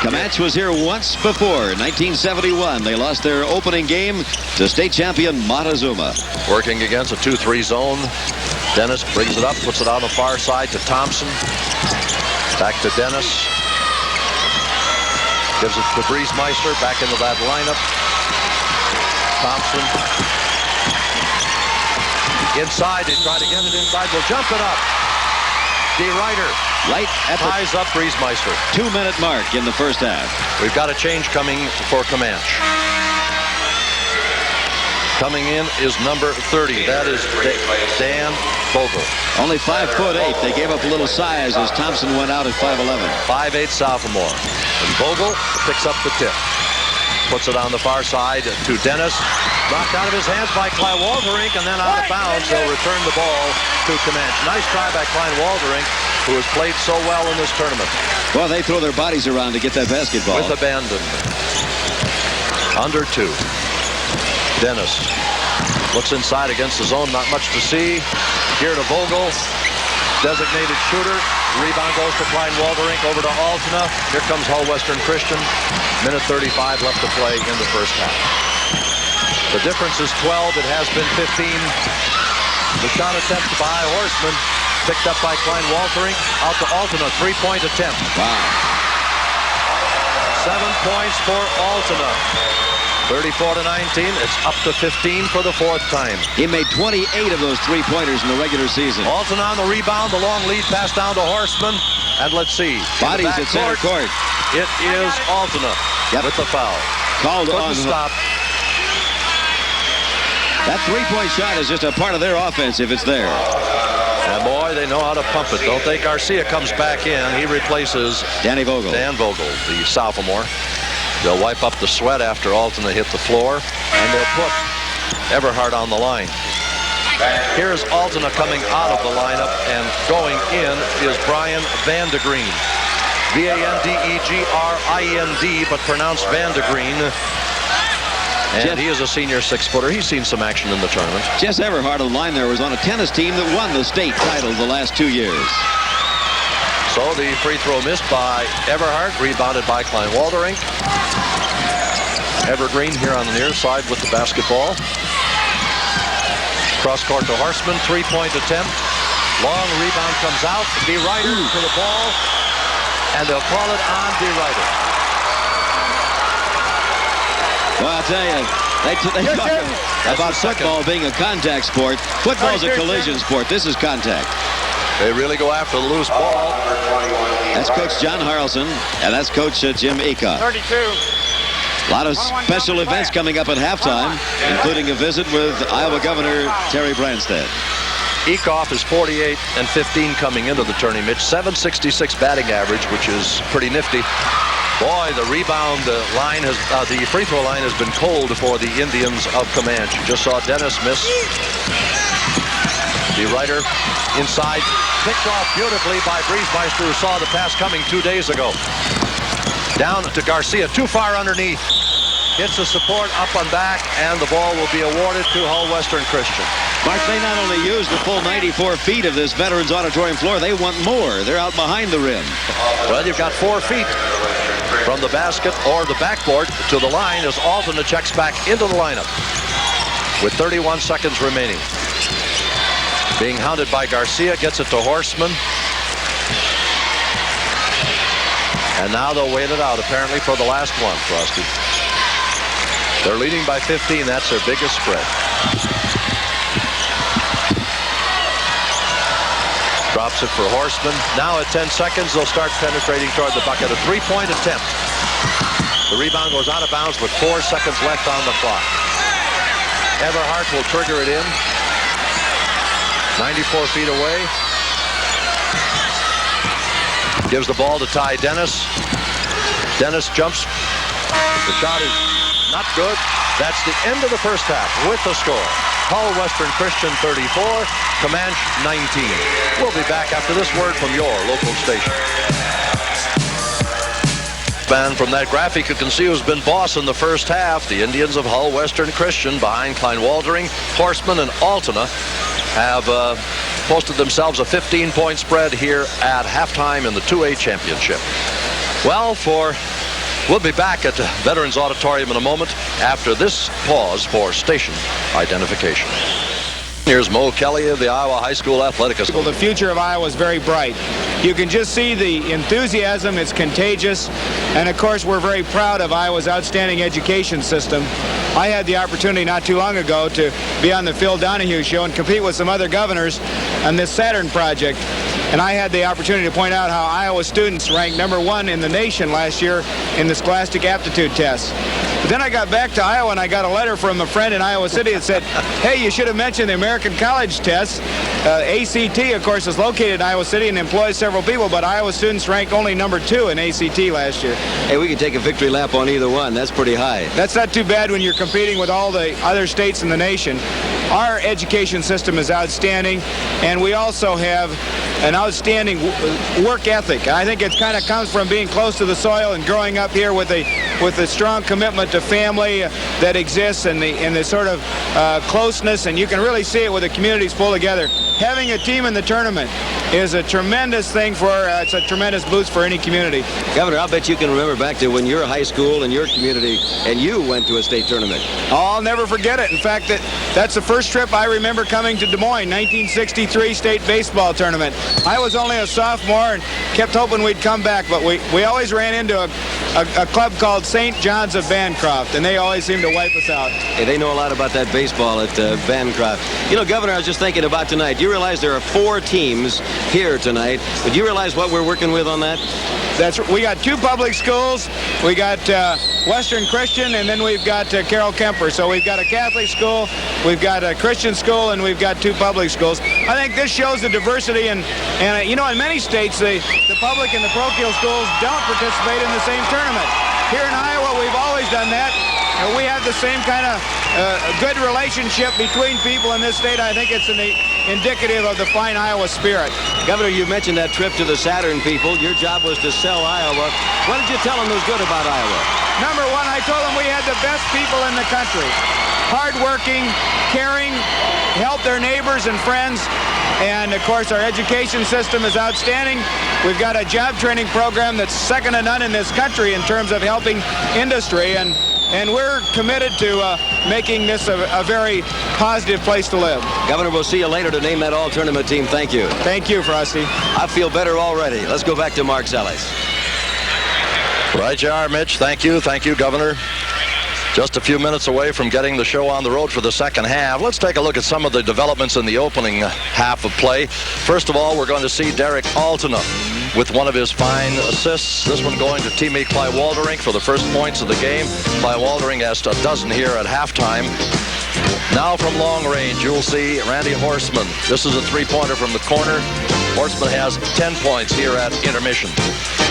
Camanche was here once before, 1971. They lost their opening game to state champion Montezuma. Working against a 2-3 zone. Dennis brings it up, puts it on the far side to Thompson. Back to Dennis. Gives it to Griesmeister. Back into that lineup. Thompson. Inside. They try to get it inside. They'll jump it up. DeRuyter. Right at the ties up Griesmeister. 2-minute mark in the first half. We've got a change coming for Camanche. Coming in is number 30. That is Dan Vogel. Only 5'8". They gave up a little size as Thompson went out at 5'11". 5'8" sophomore. And Vogel picks up the tip. Puts it on the far side to Dennis. Knocked out of his hands by Klein Waldering, and then out of bounds. They'll return the ball to Camanche. Nice try by Klein Waldering, who has played so well in this tournament. Well, they throw their bodies around to get that basketball. With abandon. Under 2. Dennis looks inside against the zone. Not much to see. Here to Vogel. Designated shooter. Rebound goes to Klein Waldering. Over to Altena. Here comes Hull Western Christian. Minute 35 left to play in the first half. The difference is 12. It has been 15. The shot attempt by Horseman. Picked up by Klein Waldering. Out to Altena. 3-point attempt. Wow. 7 points for Altena. 34-19. It's up to 15 for the 4th time. He made 28 of those 3-pointers in the regular season. Altena on the rebound. The long lead pass down to Horseman. And let's see. Bodies at center court. It is Altena with the foul. Called on. Stop. That 3-point shot is just a part of their offense if it's there. And boy, they know how to pump it, don't they? Garcia comes back in. He replaces Danny Vogel. Dan Vogel, the sophomore. They'll wipe up the sweat after Altena hit the floor, and they'll put Everhart on the line. Here's Altena coming out of the lineup, and going in is Brian Vandegreen. V-A-N-D-E-G-R-I-N-D, but pronounced Vandegreen. And he is a senior 6-footer. He's seen some action in the tournament. Jess Everhart on the line there was on a tennis team that won the state title the last 2 years. So the free throw missed by Everhart, rebounded by Klein Waldering. Evergreen here on the near side with the basketball. Cross court to Horseman, three-point attempt. Long rebound comes out. De Ruyter to the ball, and they'll call it on De Ruyter. Well, I'll tell you, they talk about football being a contact sport. Football's a collision sport. This is contact. They really go after the loose ball. That's Coach John Harrelson, and that's Coach Jim Eacock. 32. A lot of special events coming up at halftime, including a visit with Iowa Governor Terry Branstad. Eacock is 48 and 15 coming into the tournament. 766 batting average, which is pretty nifty. Boy, the rebound line has, the free throw line has been cold for the Indians of Camanche. You just saw Dennis miss. De Ruyter inside, picked off beautifully by Briesmeister, who saw the pass coming 2 days ago. Down to Garcia, too far underneath. Gets the support up and back, and the ball will be awarded to Hull Western Christian. Mark, they not only use the full 94 feet of this Veterans Auditorium floor, they want more. They're out behind the rim. Well, you've got 4 feet from the basket or the backboard to the line as Altena checks back into the lineup with 31 seconds remaining. Being hounded by Garcia, gets it to Horseman. And now they'll wait it out, apparently, for the last one, Frosty. They're leading by 15. That's their biggest spread. Drops it for Horseman. Now at 10 seconds, they'll start penetrating toward the bucket. A three-point attempt. The rebound goes out of bounds with 4 seconds left on the clock. Everhart will trigger it in. 94 feet away. Gives the ball to Ty Dennis. Dennis jumps. The shot is not good. That's the end of the first half with the score. Hull Western Christian 34, Camanche 19. We'll be back after this word from your local station. Man, from that graphic, you can see who's been boss in the first half. The Indians of Hull Western Christian, behind Klein-Waldering, Horseman, and Altena, have posted themselves a 15-point spread here at halftime in the 2A championship. Well, we'll be back at the Veterans Auditorium in a moment after this pause for station identification. Here's Mo Kelly of the Iowa High School Athletic Association. The future of Iowa is very bright. You can just see the enthusiasm. It's contagious. And, of course, we're very proud of Iowa's outstanding education system. I had the opportunity not too long ago to be on the Phil Donahue show and compete with some other governors on this Saturn project. And I had the opportunity to point out how Iowa students ranked #1 in the nation last year in the Scholastic Aptitude Test. But then I got back to Iowa and I got a letter from a friend in Iowa City that said, hey, you should have mentioned the American College Test. ACT, of course, is located in Iowa City and employs several people, but Iowa students ranked only #2 in ACT last year. Hey, we could take a victory lap on either one. That's pretty high. That's not too bad when you're competing with all the other states in the nation. Our education system is outstanding, and we also have an outstanding work ethic. I think it kind of comes from being close to the soil and growing up here with a strong commitment to family that exists and the sort of closeness, and you can really see it with the communities pulled together. Having a team in the tournament is a tremendous thing it's a tremendous boost for any community. Governor, I'll bet you can remember back to when your high school and your community and you went to a state tournament. Oh, I'll never forget it. In fact, that's the first trip I remember coming to Des Moines, 1963 state baseball tournament. I was only a sophomore and kept hoping we'd come back, but we always ran into a club called St. John's of Bancroft, and they always seemed to wipe us out. Hey, they know a lot about that baseball at Bancroft. You know, Governor, I was just thinking about tonight. You realize there are 4 teams here tonight, but you realize what we're working with on that? We got 2 public schools. We got Western Christian, and then we've got Carroll Kemper. So we've got a Catholic school, we've got a Christian school, and we've got 2 public schools. I think this shows the diversity, and you know, in many states, the public and the parochial schools don't participate in the same tournament. Here in Iowa, we've always done that. And we have the same kind of good relationship between people in this state. I think it's indicative of the fine Iowa spirit. Governor, you mentioned that trip to the Saturn people. Your job was to sell Iowa. What did you tell them was good about Iowa? #1, I told them we had the best people in the country. Hardworking, caring, help their neighbors and friends. And, of course, our education system is outstanding. We've got a job training program that's second to none in this country in terms of helping industry. And and we're committed to making this a very positive place to live. Governor, we'll see you later to name that all-tournament team. Thank you. Thank you, Frosty. I feel better already. Let's go back to Mark Zelich. Right you are, Mitch. Thank you. Thank you, Governor. Just a few minutes away from getting the show on the road for the second half. Let's take a look at some of the developments in the opening half of play. First of all, we're going to see Derek Altena with one of his fine assists. This one going to teammate Cly Walderink for the first points of the game. Cly Walderink has a dozen here at halftime. Now from long range, you'll see Randy Horstman. This is a three-pointer from the corner. Horstman has 10 points here at intermission.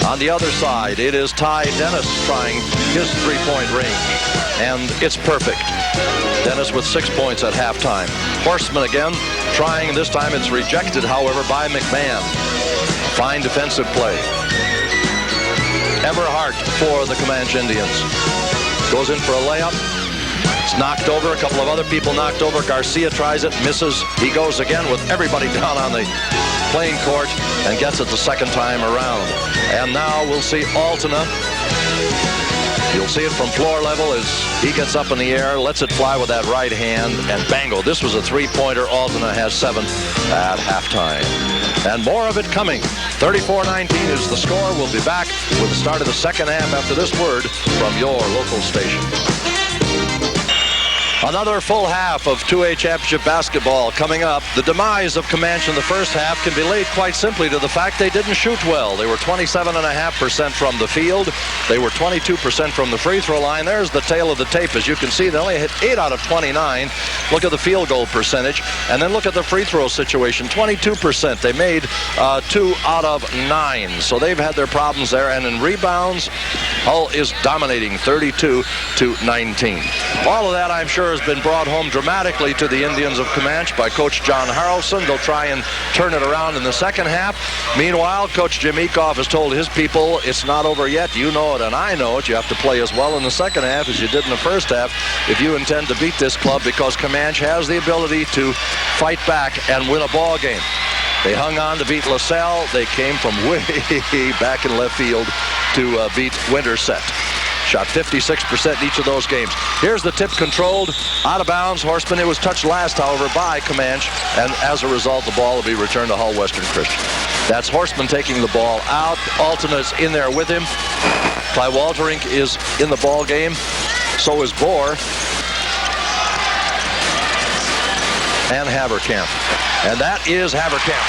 On the other side, it is Ty Dennis trying his three-point range, and it's perfect. Dennis with 6 points at halftime. Horstman again trying. This time it's rejected, however, by McMahon. Fine defensive play. Everhart for the Comanche Indians. Goes in for a layup. It's knocked over. A couple of other people knocked over. Garcia tries it, misses. He goes again with everybody down on the playing court and gets it the second time around. And now we'll see Altena. You'll see it from floor level as he gets up in the air, lets it fly with that right hand, and bango. This was a three-pointer. Altena has 7 at halftime. And more of it coming. 34-19 is the score. We'll be back with the start of the second half after this word from your local station. Another full half of 2A championship basketball coming up. The demise of Comanche in the first half can be laid quite simply to the fact they didn't shoot well. They were 27.5% from the field. They were 22% from the free throw line. There's the tail of the tape. As you can see, they only hit 8 out of 29. Look at the field goal percentage. And then look at the free throw situation. 22%. They made 2 out of 9. So they've had their problems there. And in rebounds, Hull is dominating 32-19. All of that, I'm sure, has been brought home dramatically to the Indians of Comanche by Coach John Harrelson. They'll try and turn it around in the second half. Meanwhile, Coach Jim Ecoff has told his people, it's not over yet. You know it and I know it. You have to play as well in the second half as you did in the first half if you intend to beat this club, because Comanche has the ability to fight back and win a ball game. They hung on to beat LaSalle. They came from way back in left field to beat Winterset. Shot 56% in each of those games. Here's the tip controlled out of bounds. Horstman, it was touched last, however, by Comanche, and as a result, the ball will be returned to Hull Western Christian. That's Horstman taking the ball out. Altena's in there with him. Cly Walderink is in the ball game. So is Bohr. And Haverkamp. And that is Haverkamp.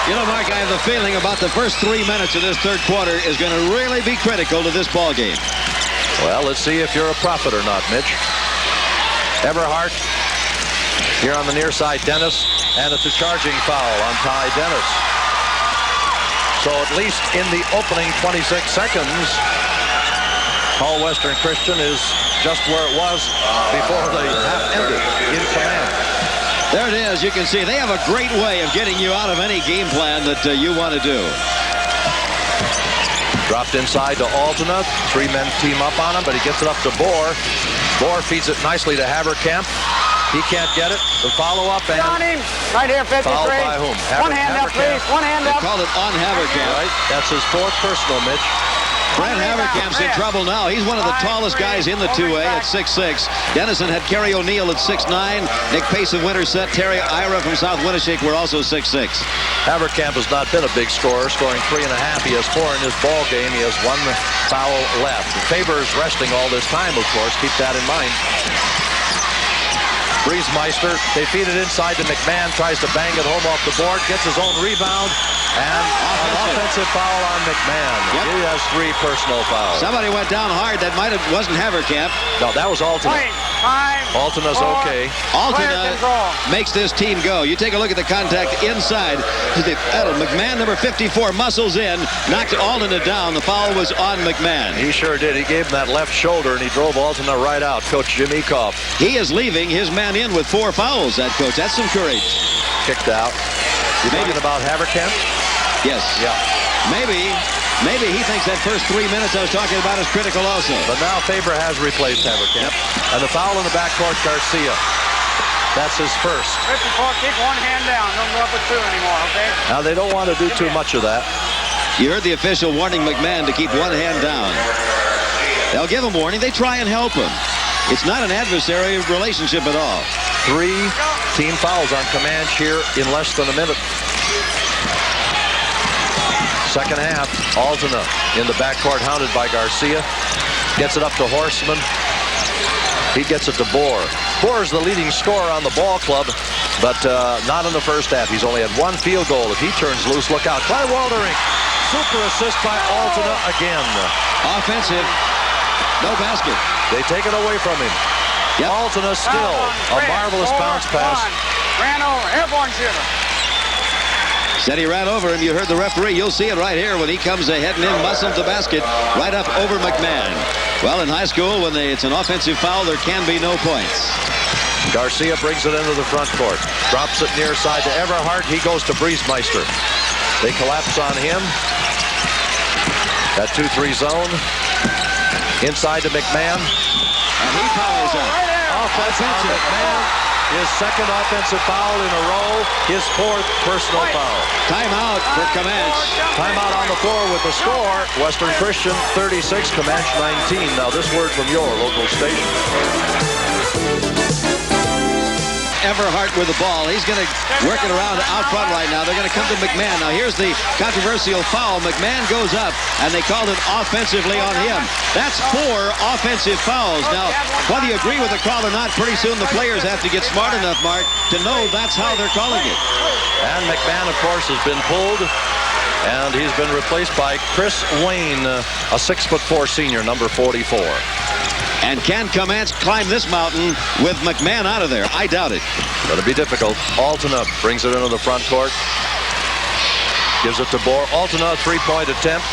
You know, Mark, I have the feeling about the first 3 minutes of this third quarter is going to really be critical to this ball game. Well, let's see if you're a prophet or not, Mitch. Everhart here on the near side, Dennis, and it's a charging foul on Ty Dennis. So at least in the opening 26 seconds, Hull Western Christian is just where it was before the half ended, in command. There it is. You can see they have a great way of getting you out of any game plan that you want to do. Dropped inside to Altena. 3 men team up on him, but he gets it up to Bohr. Bohr feeds it nicely to Haverkamp. He can't get it. The follow-up and On him. Right here, 53. fouled by whom? One hand up, please. One hand They up. called it on Haverkamp. Right. That's his 4th personal, Mitch. Brent Haverkamp's in trouble now. He's one of the tallest guys in the 2A at 6'6". Dennison had Kerry O'Neill at 6'9". Nick Pace of Winterset, Terry Ira from South Winneshiek were also 6'6". Haverkamp has not been a big scorer, scoring 3.5. He has 4 in his ball game. He has 1 foul left. Faber's resting all this time, of course. Keep that in mind. Briesmeister, they feed it inside to McMahon, tries to bang it home off the board, gets his own rebound, and an offensive foul on McMahon. Yep. He has 3 personal fouls. Somebody went down hard. That wasn't Haverkamp. No, that was Altena. Altena's okay. Altena makes this team go. You take a look at the contact inside. McMahon, number 54, muscles in, knocked Altena down. The foul was on McMahon. He sure did. He gave him that left shoulder, and he drove Altena right out. Coach Jim Ecoff. He is leaving his man in with 4 fouls, that coach. That's some courage. Kicked out. You thinking about Haverkamp? Yes. Yeah. Maybe he thinks that first 3 minutes I was talking about is critical also. But now Faber has replaced Haverkamp. Yep. And the foul in the backcourt, Garcia. That's his first. 54, keep one hand down. Don't go up with 2 anymore, okay? Now they don't want to do too much of that. You heard the official warning McMahon to keep one hand down. They'll give him warning. They try and help him. It's not an adversary relationship at all. 3 team fouls on Camanche here in less than a minute. Second half, Altena in the backcourt, hounded by Garcia. Gets it up to Horseman. He gets it to Bohr. Bohr is the leading scorer on the ball club, but not in the first half. He's only had 1 field goal. If he turns loose, look out. Clyde Waldering, super assist by Altena again. Offensive, no basket. They take it away from him. Yep. Altena still a marvelous bounce pass. Ran over, airborne shooter. Said he ran over him. You heard the referee. You'll see it right here when he comes ahead and in, muscles the basket right up over McMahon. Well, in high school, when it's an offensive foul, there can be no points. Garcia brings it into the front court. Drops it near side to Everhart. He goes to Briesmeister. They collapse on him. That 2-3 zone. Inside to McMahon. And he powers up. Offensive on McMahon. His second offensive foul in a row. His 4th personal foul. Timeout for Camanche. Timeout on the floor with the score. Western Christian 36, Camanche 19. Now this word from your local station. Everhart with the ball. He's going to work it around out front right now. They're going to come to McMahon. Now here's the controversial foul. McMahon goes up, and they called it offensively on him. That's 4 offensive fouls. Now, whether you agree with the call or not, pretty soon the players have to get smart enough, Mark, to know that's how they're calling it. And McMahon, of course, has been pulled, and he's been replaced by Chris Wayne, a 6'4" senior, number 44. And can Camanche climb this mountain with McMahon out of there? I doubt it. Going to be difficult. Altena brings it into the front court. Gives it to Bohr. Altena, 3-point attempt.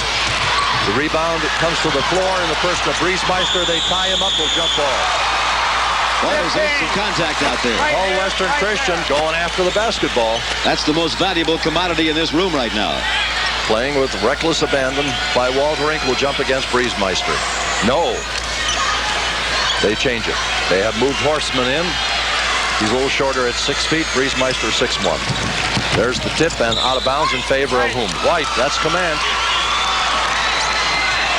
The rebound comes to the floor in the person of Briesmeister. They tie him up. Will jump ball. Well, there's some contact out there. All Western Christian going after the basketball. That's the most valuable commodity in this room right now. Playing with reckless abandon by Walterink. Will jump against Briesmeister. No. They change it. They have moved Horseman in. He's a little shorter at 6 feet. Briesmeister 6'1". There's the tip and out of bounds in favor of whom? White. That's Camanche.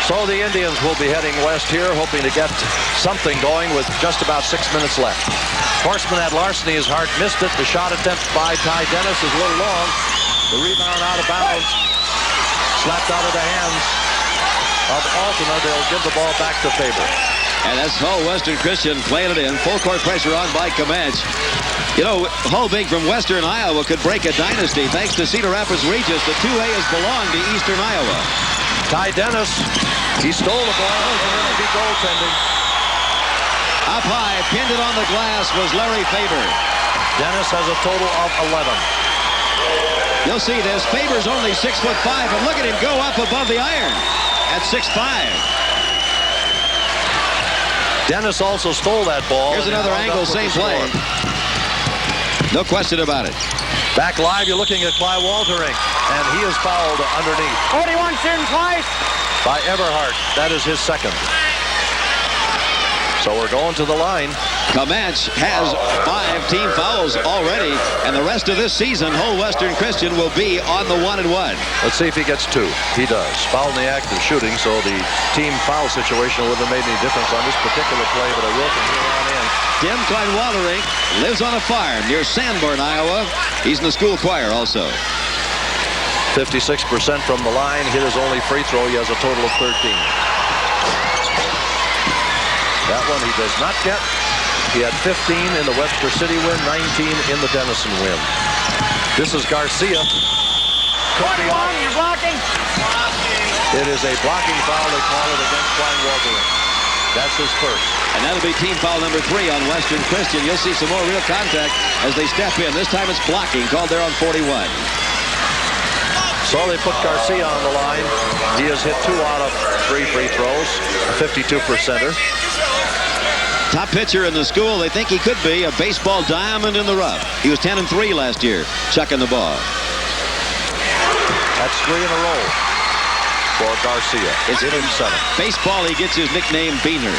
So the Indians will be heading west here, hoping to get something going with just about 6 minutes left. Horseman had larceny. His heart missed it. The shot attempt by Ty Dennis is a little long. The rebound out of bounds. Slapped out of the hands of Altena. They'll give the ball back to Faber. And that's Hull Western Christian playing it in. Full court pressure on by Camanche. You know, Hull being from Western Iowa could break a dynasty. Thanks to Cedar Rapids Regis, the 2A has belonged to Eastern Iowa. Ty Dennis, he stole the ball. It'll be goaltending. Up high, pinned it on the glass was Larry Faber. Dennis has a total of 11. You'll see this. Faber's only 6'5", and look at him go up above the iron at 6'5". Dennis also stole that ball. Here's another angle, same play. No question about it. Back live, you're looking at Clyde Walterink, and he is fouled underneath. 41 shooting twice. By Everhart. That is his second. So we're going to the line. Camanche has 5 team fouls already, and the rest of this season, Hull Western Christian will be on the 1-1. Let's see if he gets 2. He does. Foul in the act of shooting, so the team foul situation wouldn't have made any difference on this particular play, but it will from here on in. Tim Klein-Walderink lives on a farm near Sanborn, Iowa. He's in the school choir also. 56% from the line. Hit his only free throw. He has a total of 13. That one he does not get. He had 15 in the Webster City win, 19 in the Denison win. This is Garcia. Could be on. You're blocking. It is a blocking foul. They call it against Klein Walterink. That's his first. And that'll be team foul number 3 on Western Christian. You'll see some more real contact as they step in. This time it's blocking, called there on 41. So they put Garcia on the line. He has hit 2 out of 3 free throws, a 52%er. Top pitcher in the school. They think he could be a baseball diamond in the rough. He was 10-3 last year, chucking the ball. That's 3 in a row for Garcia. It's in 7. Baseball, he gets his nickname Beaner.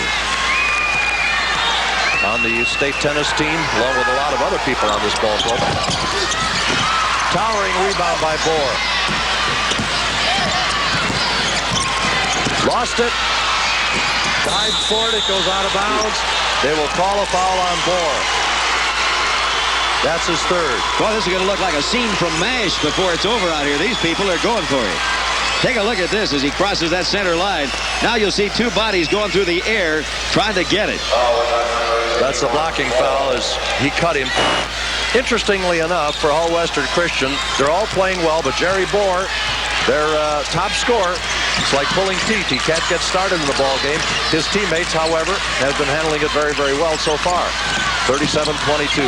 On the state tennis team, along with a lot of other people on this ball club. Towering rebound by Bohr. Lost it. Dives for it. It goes out of bounds. They will call a foul on Bohr. That's his third. Boy, this is going to look like a scene from MASH before it's over out here. These people are going for it. Take a look at this as he crosses that center line. Now you'll see two bodies going through the air trying to get it. That's the blocking foul as he cut him. Interestingly enough, for Hull Western Christian, they're all playing well, but Jerry Bohr, their top scorer, it's like pulling teeth. He can't get started in the ball game. His teammates, however, have been handling it very, very well so far. 37-22.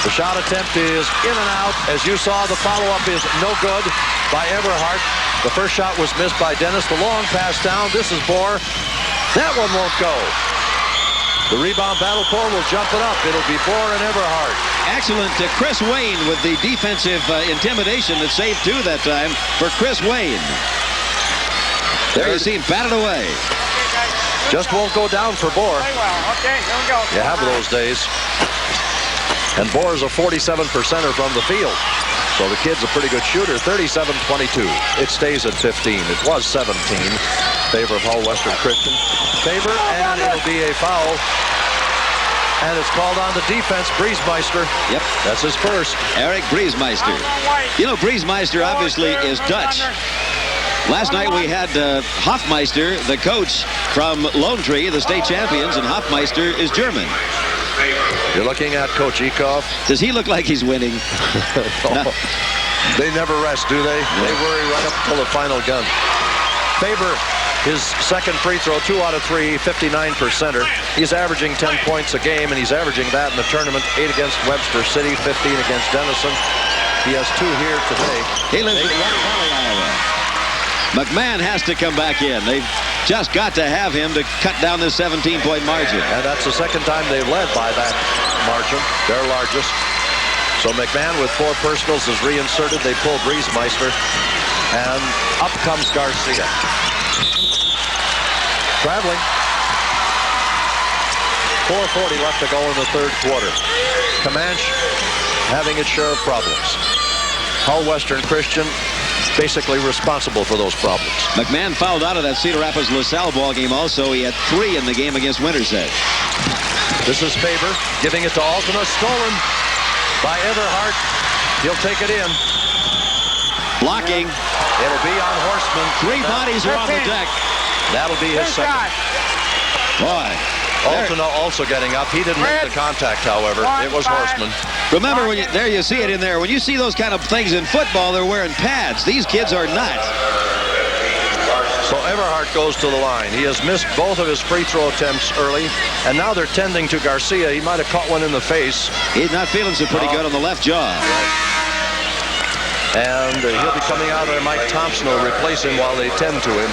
The shot attempt is in and out. As you saw, the follow-up is no good by Everhart. The first shot was missed by Dennis. The long pass down. This is Bohr. That one won't go. The rebound battle for will jump it up. It'll be Bohr and Everhart. Excellent to Chris Wayne with the defensive intimidation that saved two that time for Chris Wayne. There you see him batted away. Just won't go down for Bohr. Okay, here we go. You have those days. And Bohr is a 47%er from the field. So the kid's a pretty good shooter. 37-22. It stays at 15. It was 17. Favor of Hull Western Christian. Favor, and it'll be a foul. And it's called on the defense. Briesmeister. Yep. That's his first. Eric Briesmeister. You know, Briesmeister obviously is Dutch. Last night we had Hofmeister, the coach from Lone Tree, the state champions, and Hofmeister is German. You're looking at Coach Ekoff. Does he look like he's winning? No. They never rest, do they? They worry right up until the final gun. Faber, his second free throw, 2 out of 3, 59%er. He's averaging 10 points a game, and he's averaging that in the tournament. 8 against Webster City, 15 against Denison. He has 2 here today. He lives in Rock Valley, Iowa. McMahon has to come back in. They've just got to have him to cut down this 17-point margin. And that's the second time they've led by that margin, their largest. So McMahon with 4 personals is reinserted. They pull Briesmeister. And up comes Garcia. Traveling. 4:40 left to go in the third quarter. Camanche having its share of problems. Hull Western Christian basically responsible for those problems. McMahon fouled out of that Cedar Rapids LaSalle ball game also. He had 3 in the game against Winterset. This is Faber giving it to Altena. Stolen by Everhart. He'll take it in. Blocking. It'll be on Horseman. 3 bodies are on the deck. That'll be his second. Boy. Altena also getting up. He didn't make the contact, however. It was Horseman. Remember, when there you see it in there. When you see those kind of things in football, they're wearing pads. These kids are not. So Everhart goes to the line. He has missed both of his free throw attempts early, and now they're tending to Garcia. He might have caught one in the face. He's not feeling so pretty good on the left jaw. And he'll be coming out there. Mike Thompson will replace him while they tend to him.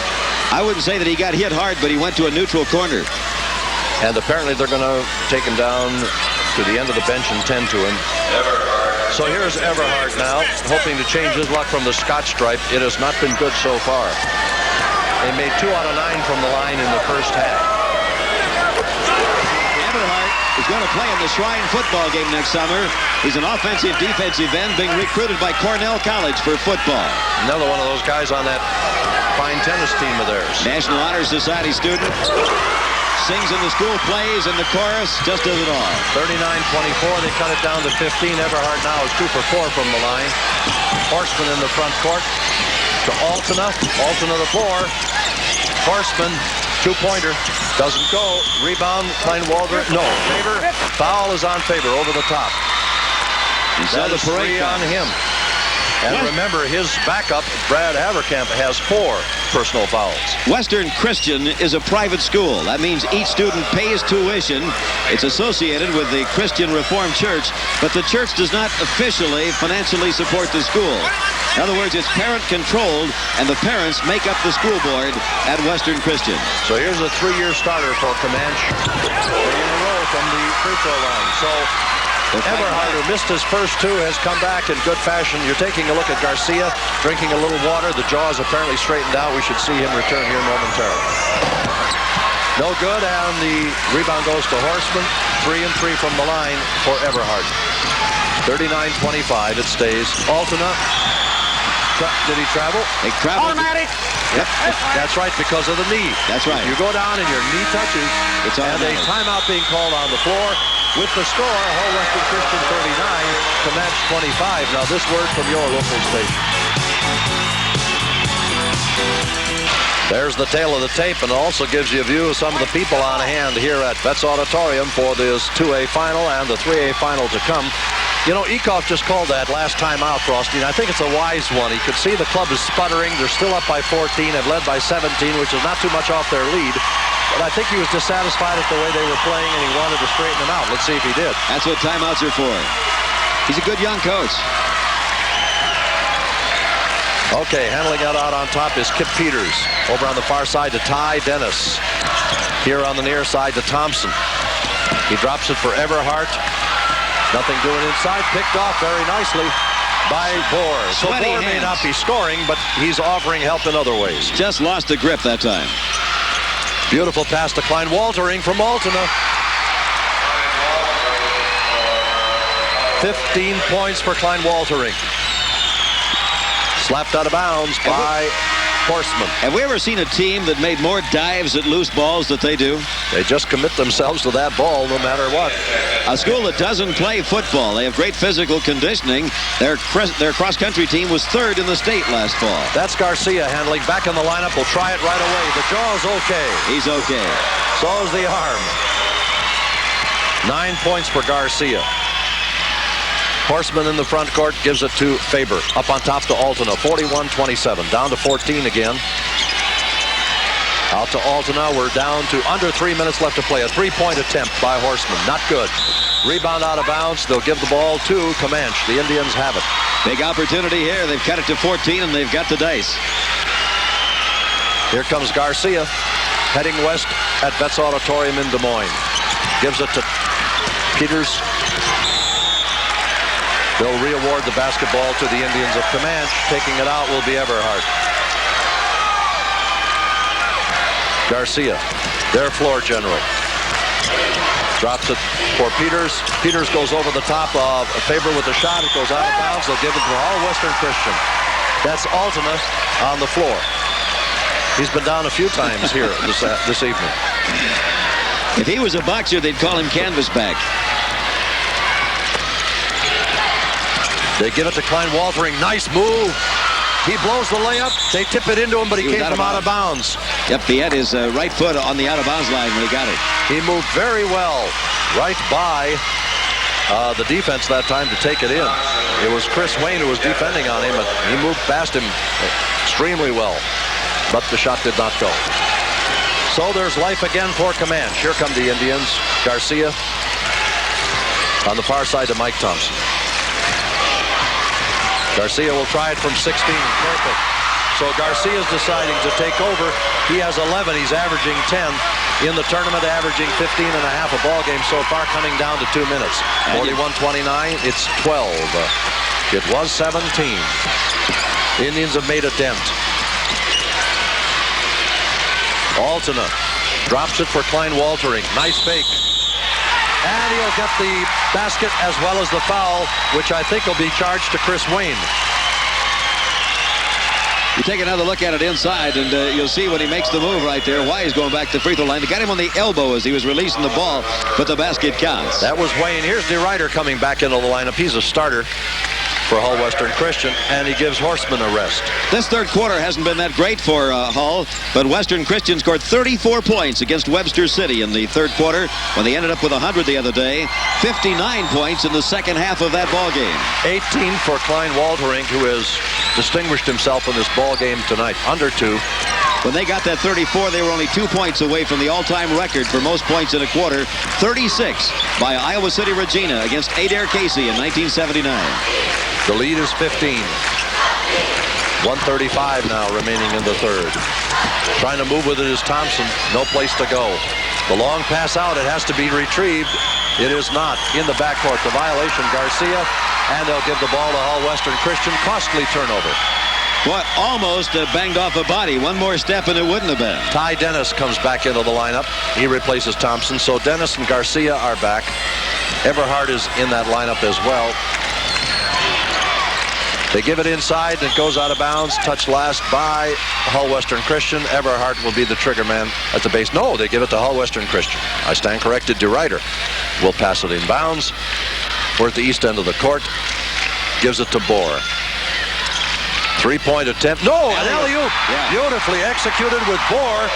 I wouldn't say that he got hit hard, but he went to a neutral corner. And apparently they're going to take him down to the end of the bench and tend to him. So here's Everhart now, hoping to change his luck from the Scotch stripe. It has not been good so far. They made 2 out of 9 from the line in the first half. Everhart is going to play in the Shrine football game next summer. He's an offensive defensive end being recruited by Cornell College for football. Another one of those guys on that fine tennis team of theirs. National Honor Society student. Sings in the school plays and the chorus, just does it all. 39-24, they cut it down to 15. Everhart now is 2 for 4 from the line. Horseman in the front court to Altena. Altena the floor. Horseman, 2-pointer, doesn't go. Rebound, Kleinwalder, no. Faber, foul is on Faber over the top. That is 3 on him. And remember, his backup, Brad Haverkamp, has 4 personal fouls. Western Christian is a private school. That means each student pays tuition. It's associated with the Christian Reformed Church, but the church does not officially financially support the school. In other words, it's parent-controlled, and the parents make up the school board at Western Christian. So here's a 3-year starter for Camanche. 3 in a row from the free throw line. So Everhart, who missed his first 2, has come back in good fashion. You're taking a look at Garcia, drinking a little water. The jaw is apparently straightened out. We should see him return here momentarily. No good, and the rebound goes to Horseman. 3 and 3 from the line for Everhart. 39-25, it stays. Altena Did he travel? They traveled. Automatic. Yep. That's right, because of the knee. That's right. You go down and your knee touches. It's and a automatic. timeout being called on the floor. With the score, Hull Western Christian 39, Comanche 25. Now this word from your local station. There's the tail of the tape, and it also gives you a view of some of the people on hand here at Betts Auditorium for this 2A final and the 3A final to come. You know, Ecoff just called that last time out, Frosty, and I think it's a wise one. He could see the club is sputtering. They're still up by 14, have led by 17, which is not too much off their lead. But I think he was dissatisfied at the way they were playing, and he wanted to straighten them out. Let's see if he did. That's what timeouts are for. He's a good young coach. Okay, handling it out on top is Kip Peters. Over on the far side to Ty Dennis. Here on the near side to Thompson. He drops it for Everhart. Nothing doing inside. Picked off very nicely by Bohr. So Bohr may not be scoring, but he's offering help in other ways. Just lost the grip that time. Beautiful pass to Klein Waltering from Altena. 15 points for Klein Waltering. Slapped out of bounds by Horseman. Have we ever seen a team that made more dives at loose balls than they do? They just commit themselves to that ball no matter what. A school that doesn't play football. They have great physical conditioning. Their cross-country team was third in the state last fall. That's Garcia handling back in the lineup. Will try it right away. The jaw's okay. He's okay. So is the arm. 9 points for Garcia. Horseman in the front court gives it to Faber. Up on top to Altena. 41-27. Down to 14 again. Out to Altena. We're down to under 3 minutes left to play. A three-point attempt by Horseman. Not good. Rebound out of bounds. They'll give the ball to Comanche. The Indians have it. Big opportunity here. They've cut it to 14, and they've got the dice. Here comes Garcia, heading west at Betts Auditorium in Des Moines. Gives it to Peters. They'll re-award the basketball to the Indians of Comanche. Taking it out will be Everhart. Garcia, their floor general. Drops it for Peters. Peters goes over the top of Faber with a shot. It goes out of bounds. They'll give it to Hull Western Christian. That's Altena on the floor. He's been down a few times here this evening. If he was a boxer, they'd call him Canvasback. They give it to Klein Waltering. Nice move. He blows the layup. They tip it into him, but he came from out of bounds. Yep, he had his right foot on the out-of-bounds line when he got it. He moved very well right by the defense that time to take it in. It was Chris Wayne who was defending on him, but he moved past him extremely well. But the shot did not go. So there's life again for Comanche. Here come the Indians. Garcia on the far side to Mike Thompson. Garcia will try it from 16. Perfect. So Garcia's deciding to take over. He has 11. He's averaging 10 in the tournament, averaging 15 and a half a ball game so far, coming down to 2 minutes. 41-29. It's 12. It was 17. The Indians have made a dent. Altena drops it for Klein Waltering. Nice fake. And he'll get the basket as well as the foul, which I think will be charged to Chris Wayne. You take another look at it inside, and you'll see when he makes the move right there why he's going back to the free throw line. They got him on the elbow as he was releasing the ball, but the basket counts. That was Wayne. Here's DeRuyter coming back into the lineup. He's a starter for Hull Western Christian, and he gives Horseman a rest. This third quarter hasn't been that great for Hull, but Western Christian scored 34 points against Webster City in the third quarter when they ended up with 100 the other day. 59 points in the second half of that ball game. 18 for Klein Waltering, who has distinguished himself in this ball game tonight. Under 2. When they got that 34, they were only 2 points away from the all-time record for most points in a quarter. 36 by Iowa City Regina against Adair Casey in 1979. The lead is 15. 1:35 now remaining in the third. Trying to move with it is Thompson. No place to go. The long pass out. It has to be retrieved. It is not in the backcourt. The violation, Garcia. And they'll give the ball to Hull Western Christian. Costly turnover. Boy, almost banged off a body. One more step and it wouldn't have been. Ty Dennis comes back into the lineup. He replaces Thompson. So Dennis and Garcia are back. Everhart is in that lineup as well. They give it inside, and it goes out of bounds. Touched last by Hull Western Christian. Everhart will be the trigger man at the base. No, they give it to Hull Western Christian. I stand corrected. DeRuyter will pass it in bounds. We're at the east end of the court. Gives it to Bohr. Three-point attempt. No, an alley-oop. Yeah. Beautifully executed with Bohr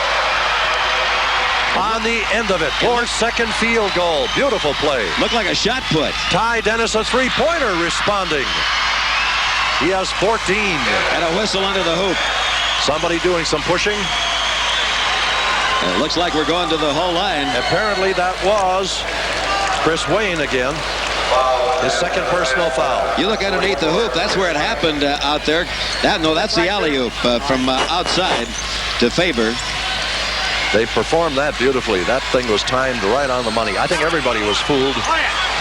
on the end of it. Bohr's second field goal. Beautiful play. Looked like a shot put. Ty Dennis, a three-pointer, responding. He has 14. And a whistle under the hoop. Somebody doing some pushing. And it looks like we're going to the whole line. Apparently that was Chris Wayne again. His second personal foul. You look underneath the hoop. That's where it happened out there. That's the alley-oop from outside to Faber. They performed that beautifully. That thing was timed right on the money. I think everybody was fooled.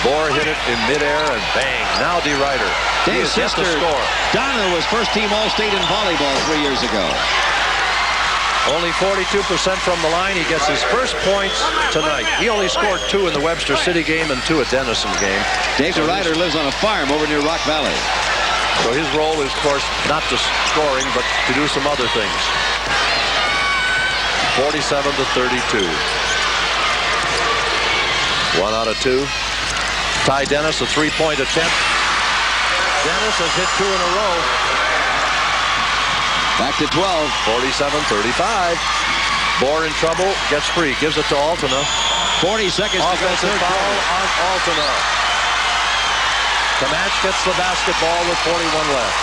Bohr hit it in midair and bang. Now DeRuyter. Dave's sister, Donna, was first-team All-State in volleyball 3 years ago. Only 42% from the line. He gets his first points tonight. He only scored 2 in the Webster City game and 2 at Denison game. Dave DeRuyter lives on a farm over near Rock Valley. So his role is, of course, not just scoring, but to do some other things. 47 to 32. 1 out of 2. Ty Dennis, a three-point attempt. Dennis has hit 2 in a row. Back to 12. 47-35. Bohr in trouble. Gets free. Gives it to Altena. 40 seconds to go. Offensive foul on Altena. Camanche gets the basketball with 41 left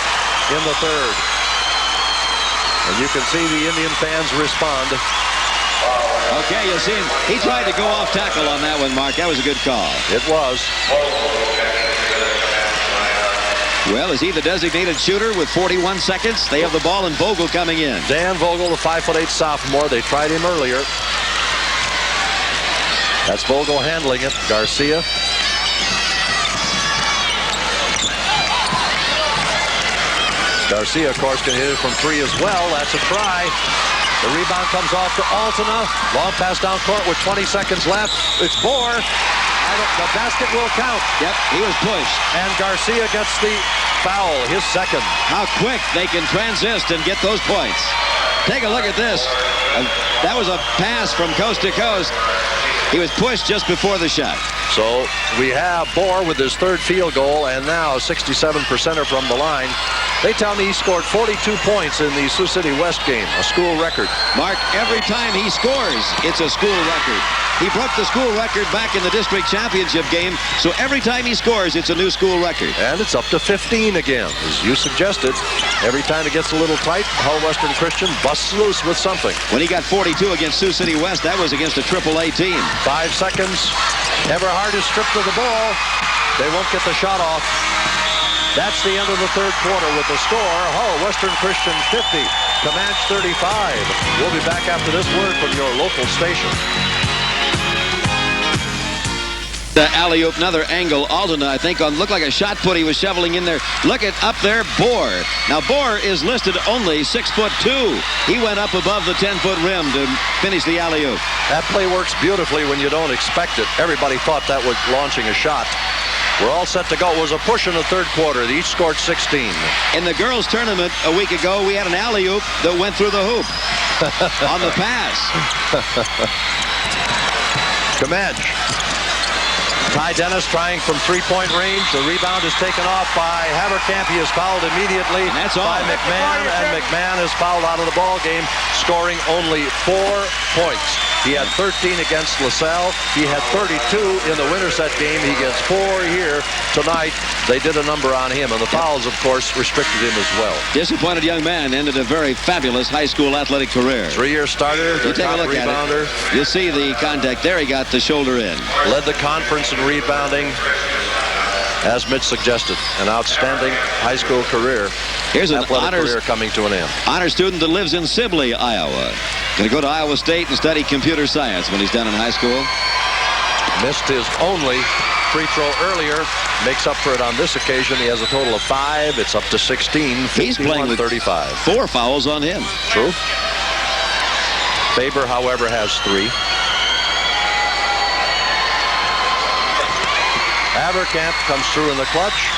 in the third. And you can see the Indian fans respond. Okay, you see him. He tried to go off tackle on that one, Mark. That was a good call. It was. Well, is he the designated shooter with 41 seconds? They have the ball and Vogel coming in. Dan Vogel, the 5'8" sophomore. They tried him earlier. That's Vogel handling it. Garcia. Garcia, of course, can hit it from 3 as well. That's a try. The rebound comes off to Altena. Long pass down court with 20 seconds left. It's Bohr. The basket will count. Yep, he was pushed. And Garcia gets the foul, his second. How quick they can transist and get those points. Take a look at this. That was a pass from coast to coast. He was pushed just before the shot. So we have Bohr with his third field goal, and now 67%er from the line. They tell me he scored 42 points in the Sioux City West game, a school record. Mark, every time he scores, it's a school record. He broke the school record back in the district championship game, so every time he scores, it's a new school record. And it's up to 15 again, as you suggested. Every time it gets a little tight, Hull Western Christian busts loose with something. When he got 42 against Sioux City West, that was against a AAA team. 5 seconds. Everhart is stripped of the ball. They won't get the shot off. That's the end of the third quarter with the score. Hull Western Christian 50, Camanche 35. We'll be back after this word from your local station. The alley-oop, another angle. Altena, I think, looked like a shot put he was shoveling in there. Look at up there, Bohr. Now, Bohr is listed only 6'2". He went up above the 10-foot rim to finish the alley-oop. That play works beautifully when you don't expect it. Everybody thought that was launching a shot. We're all set to go. It was a push in the third quarter. They each scored 16. In the girls' tournament a week ago, we had an alley-oop that went through the hoop on the pass. Camanche. Ty Dennis trying from three-point range. The rebound is taken off by Haverkamp. He is fouled immediately by McMahon, and McMahon is fouled out of the ball game, scoring only 4 points. He had 13 against LaSalle. He had 32 in the Winterset game. He gets 4 here tonight. They did a number on him, and the fouls, of course, restricted him as well. Disappointed young man ended a very fabulous high school athletic career. 3-year starter, You take a look rebounder. at it. You see the contact there. He got the shoulder in. Led the conference in rebounding. As Mitch suggested, an outstanding high school career. Here's an athletic career coming to an end. Honor student that lives in Sibley, Iowa. Going to go to Iowa State and study computer science when he's done in high school. Missed his only free throw earlier. Makes up for it on this occasion. He has a total of 5. It's up to 16. He's playing with 35. 4 fouls on him. True. Faber, however, has 3. Haverkamp comes through in the clutch.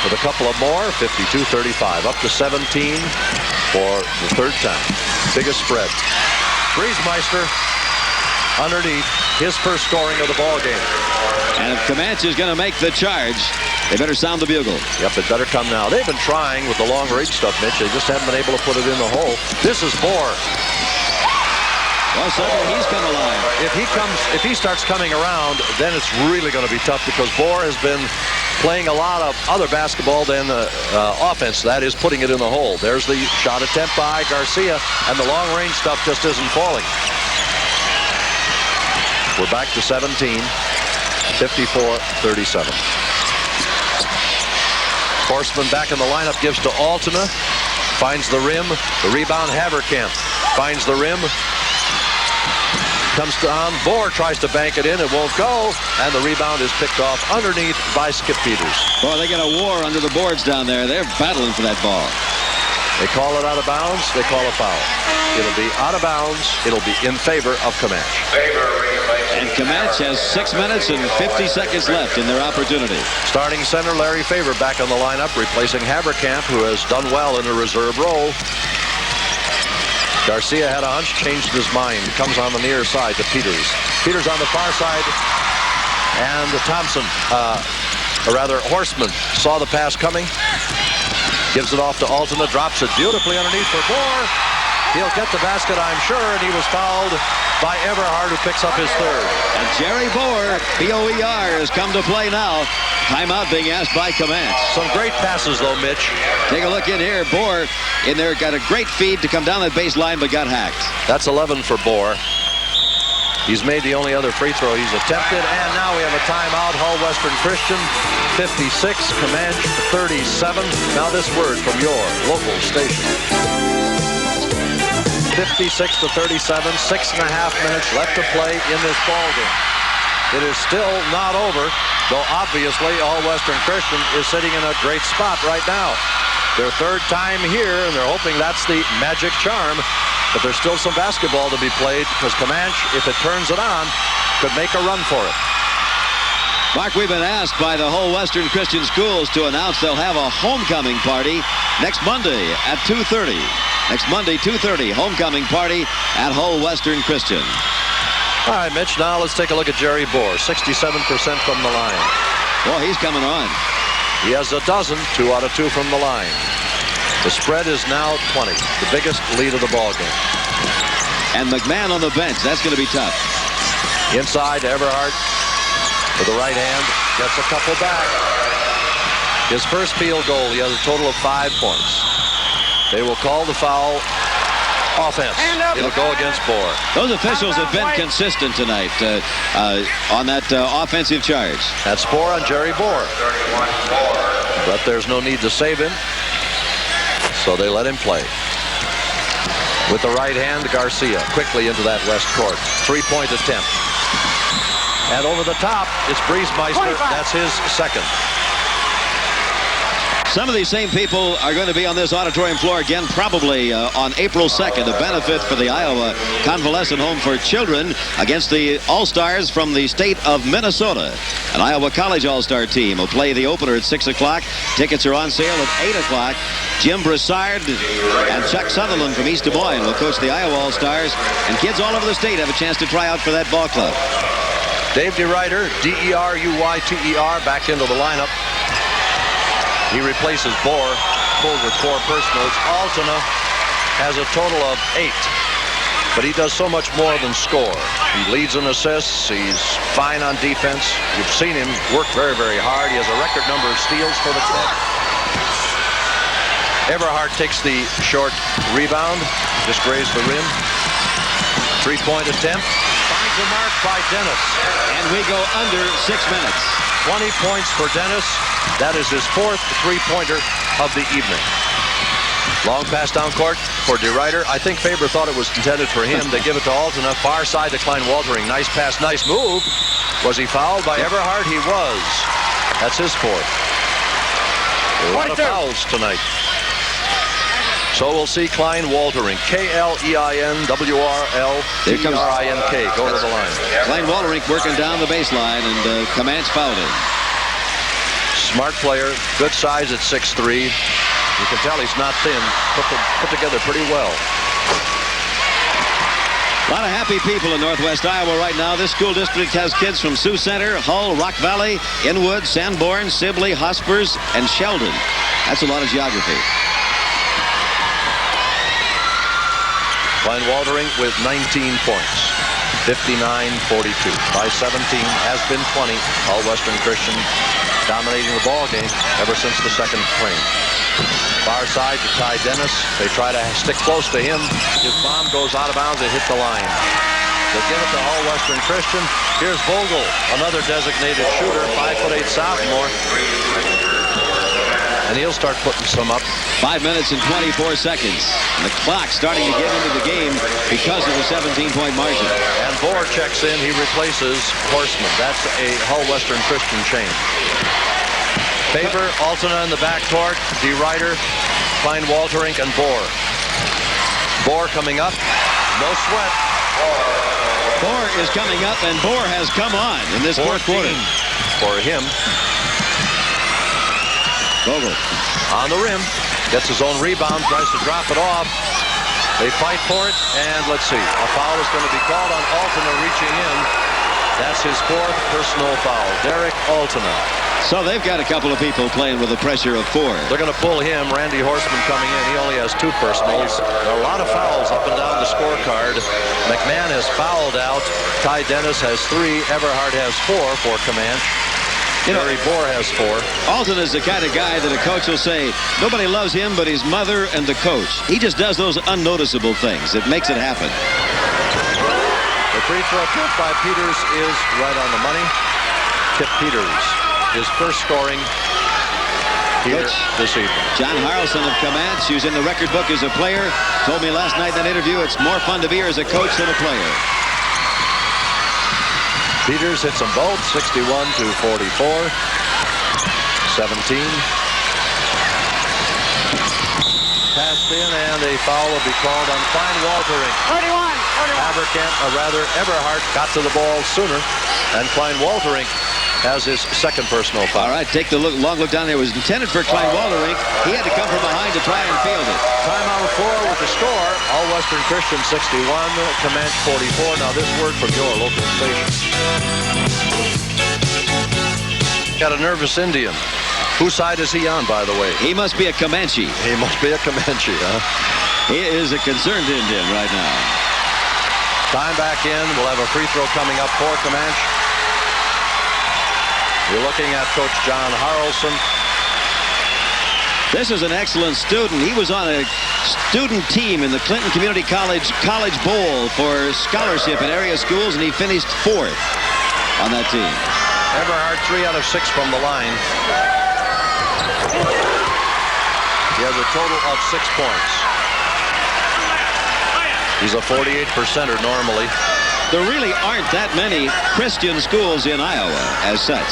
with a couple of more. 52-35. Up to 17 for the third time. Biggest spread. Griesmeister underneath, his first scoring of the ball game. And if Camanche is going to make the charge, they better sound the bugle. Yep, it better come now. They've been trying with the long range stuff, Mitch. They just haven't been able to put it in the hole. This is Bohr. Well, suddenly he's come alive. If he starts coming around, then it's really going to be tough because Bohr has been playing a lot of other basketball than offense. That is putting it in the hole. There's the shot attempt by Garcia, and the long range stuff just isn't falling. We're back to 17. 54-37. Horstman back in the lineup, gives to Altena. Finds the rim. The rebound, Haverkamp. Finds the rim. Comes down. Bohr tries to bank it in. It won't go. And the rebound is picked off underneath by Skip Peters. Boy, they got a war under the boards down there. They're battling for that ball. They call it out of bounds. They call a foul. It'll be out of bounds. It'll be in favor of Camanche. And Camanche has 6 minutes and 50 seconds left in their opportunity. Starting center Larry Faber back on the lineup, replacing Haverkamp, who has done well in a reserve role. Garcia had a hunch, changed his mind. Comes on the near side to Peters. Peters on the far side. And Thompson, or rather Horstman, saw the pass coming. Gives it off to Altena, drops it beautifully underneath for Bohr. He'll get the basket, I'm sure, and he was fouled by Everhard, who picks up his third. And Jerry Bohr, B-O-E-R, has come to play now. Timeout being asked by Camanche. Some great passes, though, Mitch. Take a look in here. Bohr in there got a great feed to come down that baseline, but got hacked. That's 11 for Bohr. He's made the only other free throw he's attempted, and now we have a timeout. Hull Western Christian, 56, Camanche, 37. Now this word from your local station. 56-37, 6.5 minutes left to play in this ball game. It is still not over, though obviously All Western Christian is sitting in a great spot right now. Their third time here, and they're hoping that's the magic charm. But there's still some basketball to be played because Camanche, if it turns it on, could make a run for it. Mark, we've been asked by the Whole Western Christian Schools to announce they'll have a homecoming party next Monday at 2:30. Next Monday, 2:30, homecoming party at Whole Western Christian. All right, Mitch, now let's take a look at Jerry Bohr, 67% from the line. Boy, he's coming on. He has a dozen, 2 out of 2 from the line. The spread is now 20, the biggest lead of the ball game. And McMahon on the bench, that's going to be tough. Inside, Everhard with the right hand, gets a couple back. His first field goal, he has a total of 5 points. They will call the foul offense. It'll go against Bohr. Those officials have been consistent tonight on that offensive charge. That's 4 on Jerry Bohr. But there's no need to save him, so they let him play. With the right hand, Garcia quickly into that west court. 3-point attempt. And over the top, it's Griesmeister. That's his second. Some of these same people are going to be on this auditorium floor again probably on April 2nd, a benefit for the Iowa Convalescent Home for Children against the All-Stars from the state of Minnesota. An Iowa College All-Star team will play the opener at 6 o'clock. Tickets are on sale at 8 o'clock. Jim Broussard and Chuck Sutherland from East Des Moines will coach the Iowa All-Stars, and kids all over the state have a chance to try out for that ball club. Dave DeRuyter, D-E-R-U-Y-T-E-R, back into the lineup. He replaces Bohr, pulled with 4 personals. Altena has a total of 8, but he does so much more than score. He leads in assists. He's fine on defense. You've seen him work very, very hard. He has a record number of steals for the club. Everhard takes the short rebound, just grazed the rim. 3-point attempt. Finds a mark by Dennis. And we go under 6 minutes. 20 points for Dennis. That is his 4th 3-pointer of the evening. Long pass down court for DeRuyter. I think Faber thought it was intended for him. They give it to Altena. Far side to Klein-Waltering. Nice pass, nice move. Was he fouled by Everhard? He was. That's his 4th. A lot of fouls tonight. So we'll see Klein-Waltering. K-L-E-I-N-W-R-L-T-E-R-I-N-K. Go to the line. Klein-Waltering working down the baseline, and Camanche fouled him. Smart player, good size at 6'3". You can tell he's not thin. Put together pretty well. A lot of happy people in Northwest Iowa right now. This school district has kids from Sioux Center, Hull, Rock Valley, Inwood, Sanborn, Sibley, Hospers, and Sheldon. That's a lot of geography. Klein Waldering with 19 points. 59-42. By 17 has been 20. All Western Christian dominating the ball game ever since the second frame. Far side to Ty Dennis. They try to stick close to him. His bomb goes out of bounds. It hit the line. They give it to All Western Christian. Here's Vogel, another designated shooter, 5'8" sophomore. And he'll start putting some up. 5 minutes and 24 seconds. And the clock starting to get into the game because of the 17-point margin. And Bohr checks in. He replaces Horseman. That's a Hull Western Christian change. Faber, Altena in the backcourt. D. Ryder, Klein Walterink, and Bohr. Bohr coming up. No sweat. Bohr is coming up, and Bohr has come on in this fourth quarter. For him. Vogel on the rim. Gets his own rebound. Tries to drop it off. They fight for it. And let's see. A foul is going to be called on Altena reaching in. That's his fourth personal foul. Derek Altena. So they've got a couple of people playing with the pressure of 4. They're going to pull him. Randy Horseman coming in. He only has 2 personals. There are a lot of fouls up and down the scorecard. McMahon has fouled out. Ty Dennis has 3. Everhart has 4 for Camanche. Gary Bohr has 4. Alton is the kind of guy that a coach will say, nobody loves him but his mother and the coach. He just does those unnoticeable things. It makes it happen. The free throw attempt by Peters is right on the money. Kip Peters, his first scoring here this evening. John Harrelson of Camanche, who's in the record book as a player, told me last night in that interview it's more fun to be here as a coach than a player. Peters hits them both, 61-44. 17. Passed in, and a foul will be called on Klein Walterink. 31. Everhart got to the ball sooner, and Klein Walterink has his second personal foul. All right, take the long look down there. It was intended for Klein Walterink. He had to come from behind to try and field it. Time on the floor with the score. All Western Christian 61, Camanche 44. Now this word from your local station. Got a nervous Indian. Whose side is he on, by the way? He must be a Comanche. He must be a Comanche, huh? He is a concerned Indian right now. Time back in. We'll have a free throw coming up for Camanche. You're looking at Coach John Harrelson. This is an excellent student. He was on a student team in the Clinton Community College Bowl for scholarship in area schools, and he finished 4th on that team. Everhart 3 out of 6 from the line. He has a total of 6 points. He's a 48%er normally. There really aren't that many Christian schools in Iowa as such.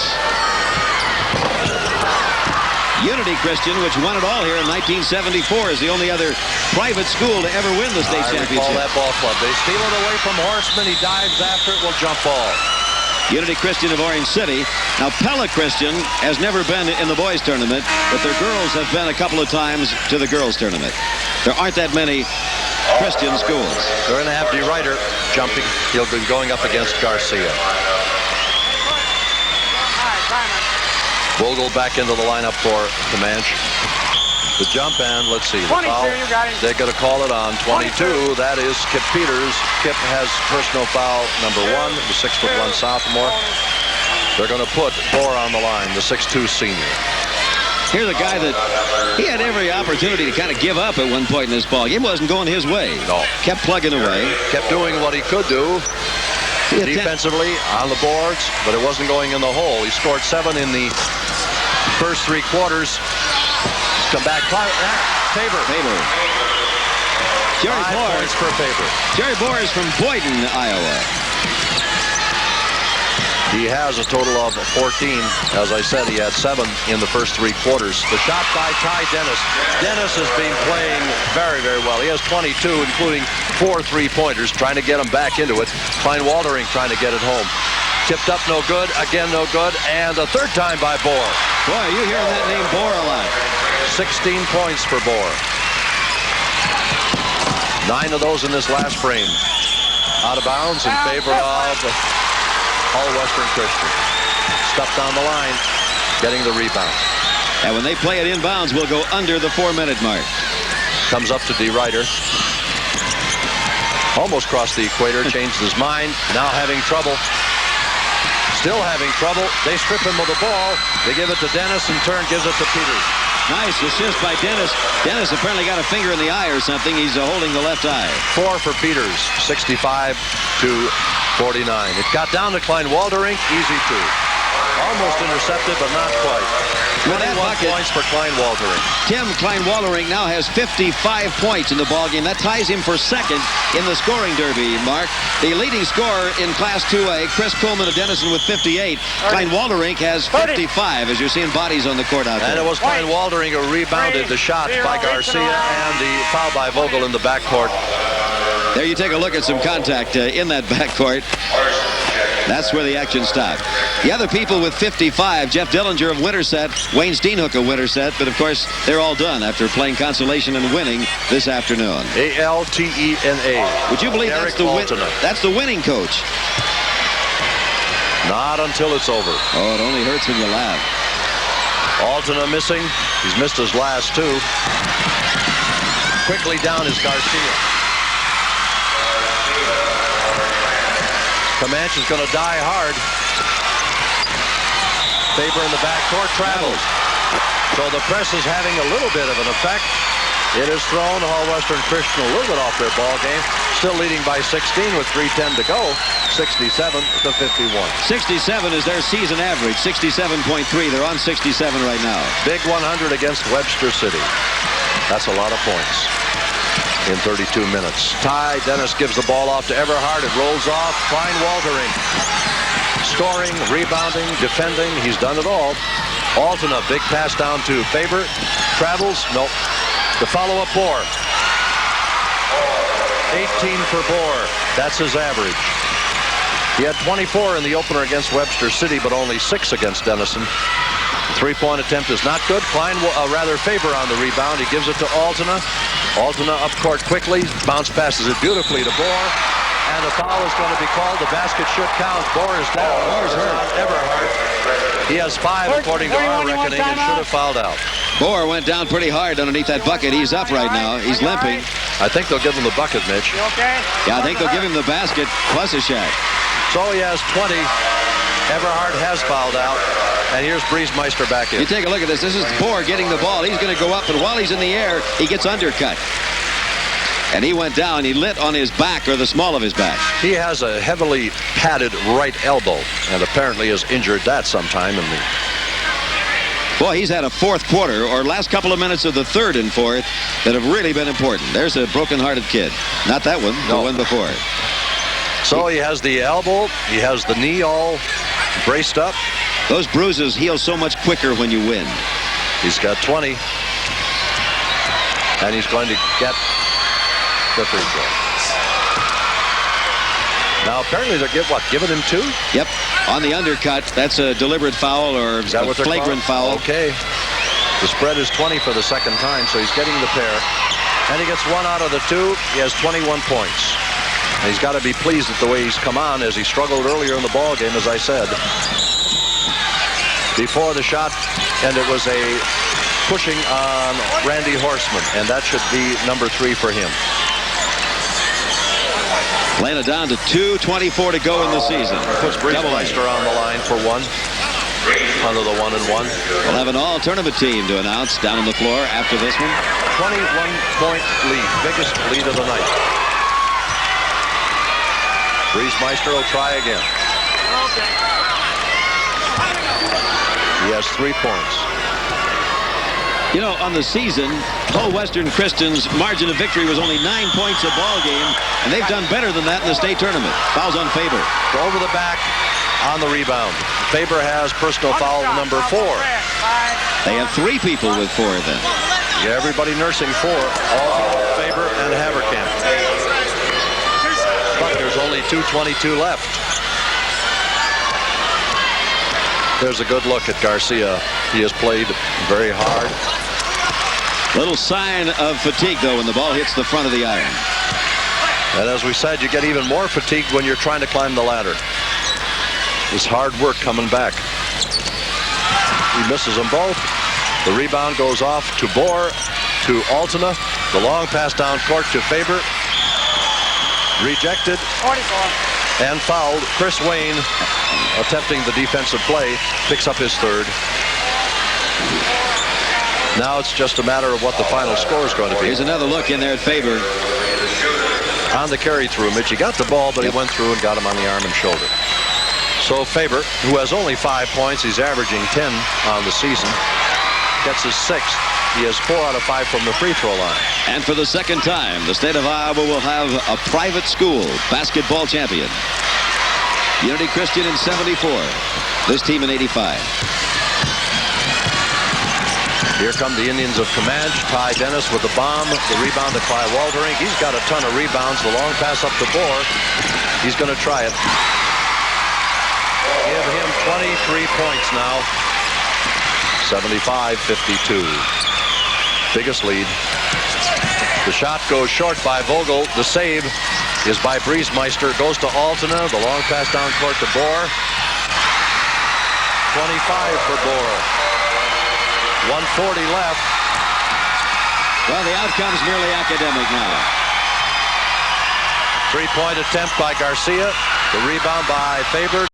Unity Christian, which won it all here in 1974, is the only other private school to ever win the state championship. I recall that ball club. They steal it away from Horseman. He dives after it. Will jump ball. Unity Christian of Orange City. Now, Pella Christian has never been in the boys tournament, but their girls have been a couple of times to the girls tournament. There aren't that many Christian schools. They're going to have D. Ryder jumping. He'll be going up against Garcia. Vogel back into the lineup for Camanche. The jump, and let's see. The 22, foul. you got him. They're going to call it on 22. That is Kip Peters. Kip has personal foul number 1, the 6'1" sophomore. They're going to put Bohr on the line, the 6'2" senior. Here's a guy that he had every opportunity to kind of give up at one point in this ball. It wasn't going his way. No. Kept plugging away. Kept doing what he could do defensively on the boards, but it wasn't going in the hole. He scored 7 in the first 3 quarters. Come back. Faber. Jerry 5 Bohr. points for Faber. Jerry Bohr is from Boyden, Iowa. He has a total of 14. As I said, he had 7 in the first 3 quarters. The shot by Ty Dennis. Dennis has been playing very, very well. He has 22, including 4 3-pointers, trying to get him back into it. Klein Waldering trying to get it home. Tipped up, no good. Again, no good. And a third time by Bohr. Boy, you hearing that name Bohr a lot. 16 points for Bohr. 9 of those in this last frame. Out of bounds in favor of Hull Western Christian. Stuffed down the line, getting the rebound. And when they play it inbounds, we'll go under the 4-minute mark. Comes up to D. Ryder. Almost crossed the equator, changed his mind. Now having trouble. Still having trouble. They strip him of the ball. They give it to Dennis. In turn, gives it to Peters. Nice assist by Dennis. Dennis apparently got a finger in the eye or something. He's holding the left eye. 4 for Peters, 65 to 49. It got down to Klein Walderink, easy 2. Almost intercepted, but not quite. 21 points for Klein Walderink. Tim Klein Walderink now has 55 points in the ballgame. That ties him for second in the scoring derby, Mark. The leading scorer in Class 2A, Chris Pullman of Denison with 58. Klein Walderink has 55, as you're seeing bodies on the court out there. And it was Klein Walderink who rebounded the shot by Garcia and the foul by Vogel in the backcourt. There you take a look at some contact in that backcourt. That's where the action stopped. The other people with 55, Jeff Dillinger of Winterset, Wayne Steenhook of Winterset, but of course they're all done after playing consolation and winning this afternoon. Altena. Would you believe that's the winning coach? Not until it's over. Oh, it only hurts when you laugh. Altena missing. He's missed his last 2. Quickly down is Garcia. Camanche is going to die hard. Faber in the backcourt travels. So the press is having a little bit of an effect. It has thrown Hull Western Christian a little bit off their ball game. Still leading by 16 with 3:10 to go. 67 to 51. 67 is their season average. 67.3. They're on 67 right now. Big 100 against Webster City. That's a lot of points in 32 minutes. Ty Dennis gives the ball off to Everhart. It rolls off. Klein Walderink. Scoring, rebounding, defending. He's done it all. Altena, big pass down to Faber. Travels. Nope. The follow-up Bohr. 18 for Bohr. That's his average. He had 24 in the opener against Webster City, but only 6 against Denison. Three-point attempt is not good. Faber on the rebound. He gives it to Altena. Altena up court quickly. Bounce passes it beautifully to Bohr. And the foul is going to be called. The basket should count. Bohr is down. Bohr's hurt. Everhart. He has 5 according to our reckoning and should have fouled out. Bohr went down pretty hard underneath that bucket. He's up right now. He's limping. I think they'll give him the bucket, Mitch. You okay? Yeah, I think they'll give him the basket plus a shot. So he has 20. Everhart has fouled out. And here's Briesmeister back in. You take a look at this. This is Bohr getting the ball. He's going to go up, and while he's in the air, he gets undercut. And he went down. He lit on his back, or the small of his back. He has a heavily padded right elbow, and apparently has injured that sometime in the... Boy, he's had a fourth quarter, or last couple of minutes of the third and fourth, that have really been important. There's a broken-hearted kid. Not that one, the one before. So he has the elbow, he has the knee all braced up. Those bruises heal so much quicker when you win. He's got 20. And he's going to get the free throw. Now apparently they're giving him 2? Yep. On the undercut, that's a deliberate foul or a flagrant foul. Okay. The spread is 20 for the second time, so he's getting the pair. And he gets 1 out of the 2. He has 21 points. And he's got to be pleased at the way he's come on as he struggled earlier in the ball game, as I said. Before the shot, and it was a pushing on Randy Horseman, and that should be number 3 for him. Playing it down to 2:24 to go in the season. Puts Briesmeister on the line for 1. Under the 1-and-1. We'll have an all-tournament team to announce down on the floor after this one. 21-point lead, biggest lead of the night. Briesmeister will try again. He has 3 points. You know, on the season, Hull Western Christian's margin of victory was only 9 points a ball game, and they've done better than that in the state tournament. Fouls on Faber. Over the back on the rebound. Faber has personal foul number 4. They have 3 people with 4 then. Yeah, everybody nursing 4. All Faber and Haverkamp. But there's only 2:22 left. There's a good look at Garcia He has played very hard. Little sign of fatigue, though, when the ball hits the front of the iron. And as we said, you get even more fatigued when you're trying to climb the ladder. It's hard work coming back. He misses them both. The rebound goes off to Bohr, to Altena. The long pass down court to Faber. Rejected 44. and fouled. Chris Wayne, attempting the defensive play, picks up his third. Now it's just a matter of what the final score is going to be. Here's another look in there at Faber. On the carry through, Mitch, he got the ball, but he went through and got him on the arm and shoulder. So Faber, who has only 5 points, he's averaging 10 on the season, gets his 6th. He has 4 out of 5 from the free throw line. And for the second time, the state of Iowa will have a private school basketball champion. Unity Christian in 74. This team in 85. Here come the Indians of Camanche. Ty Dennis with the bomb. The rebound to Clyde Waldering. He's got a ton of rebounds. The long pass up to Bohr. He's going to try it. Give him 23 points now. 75-52. Biggest lead. The shot goes short by Vogel. The save is by Briesmeister. Goes to Altena. The long pass down court to Bohr. 25 for Bohr. 1:40 left. Well, the outcome's merely academic now. 3-point attempt by Garcia. The rebound by Faber.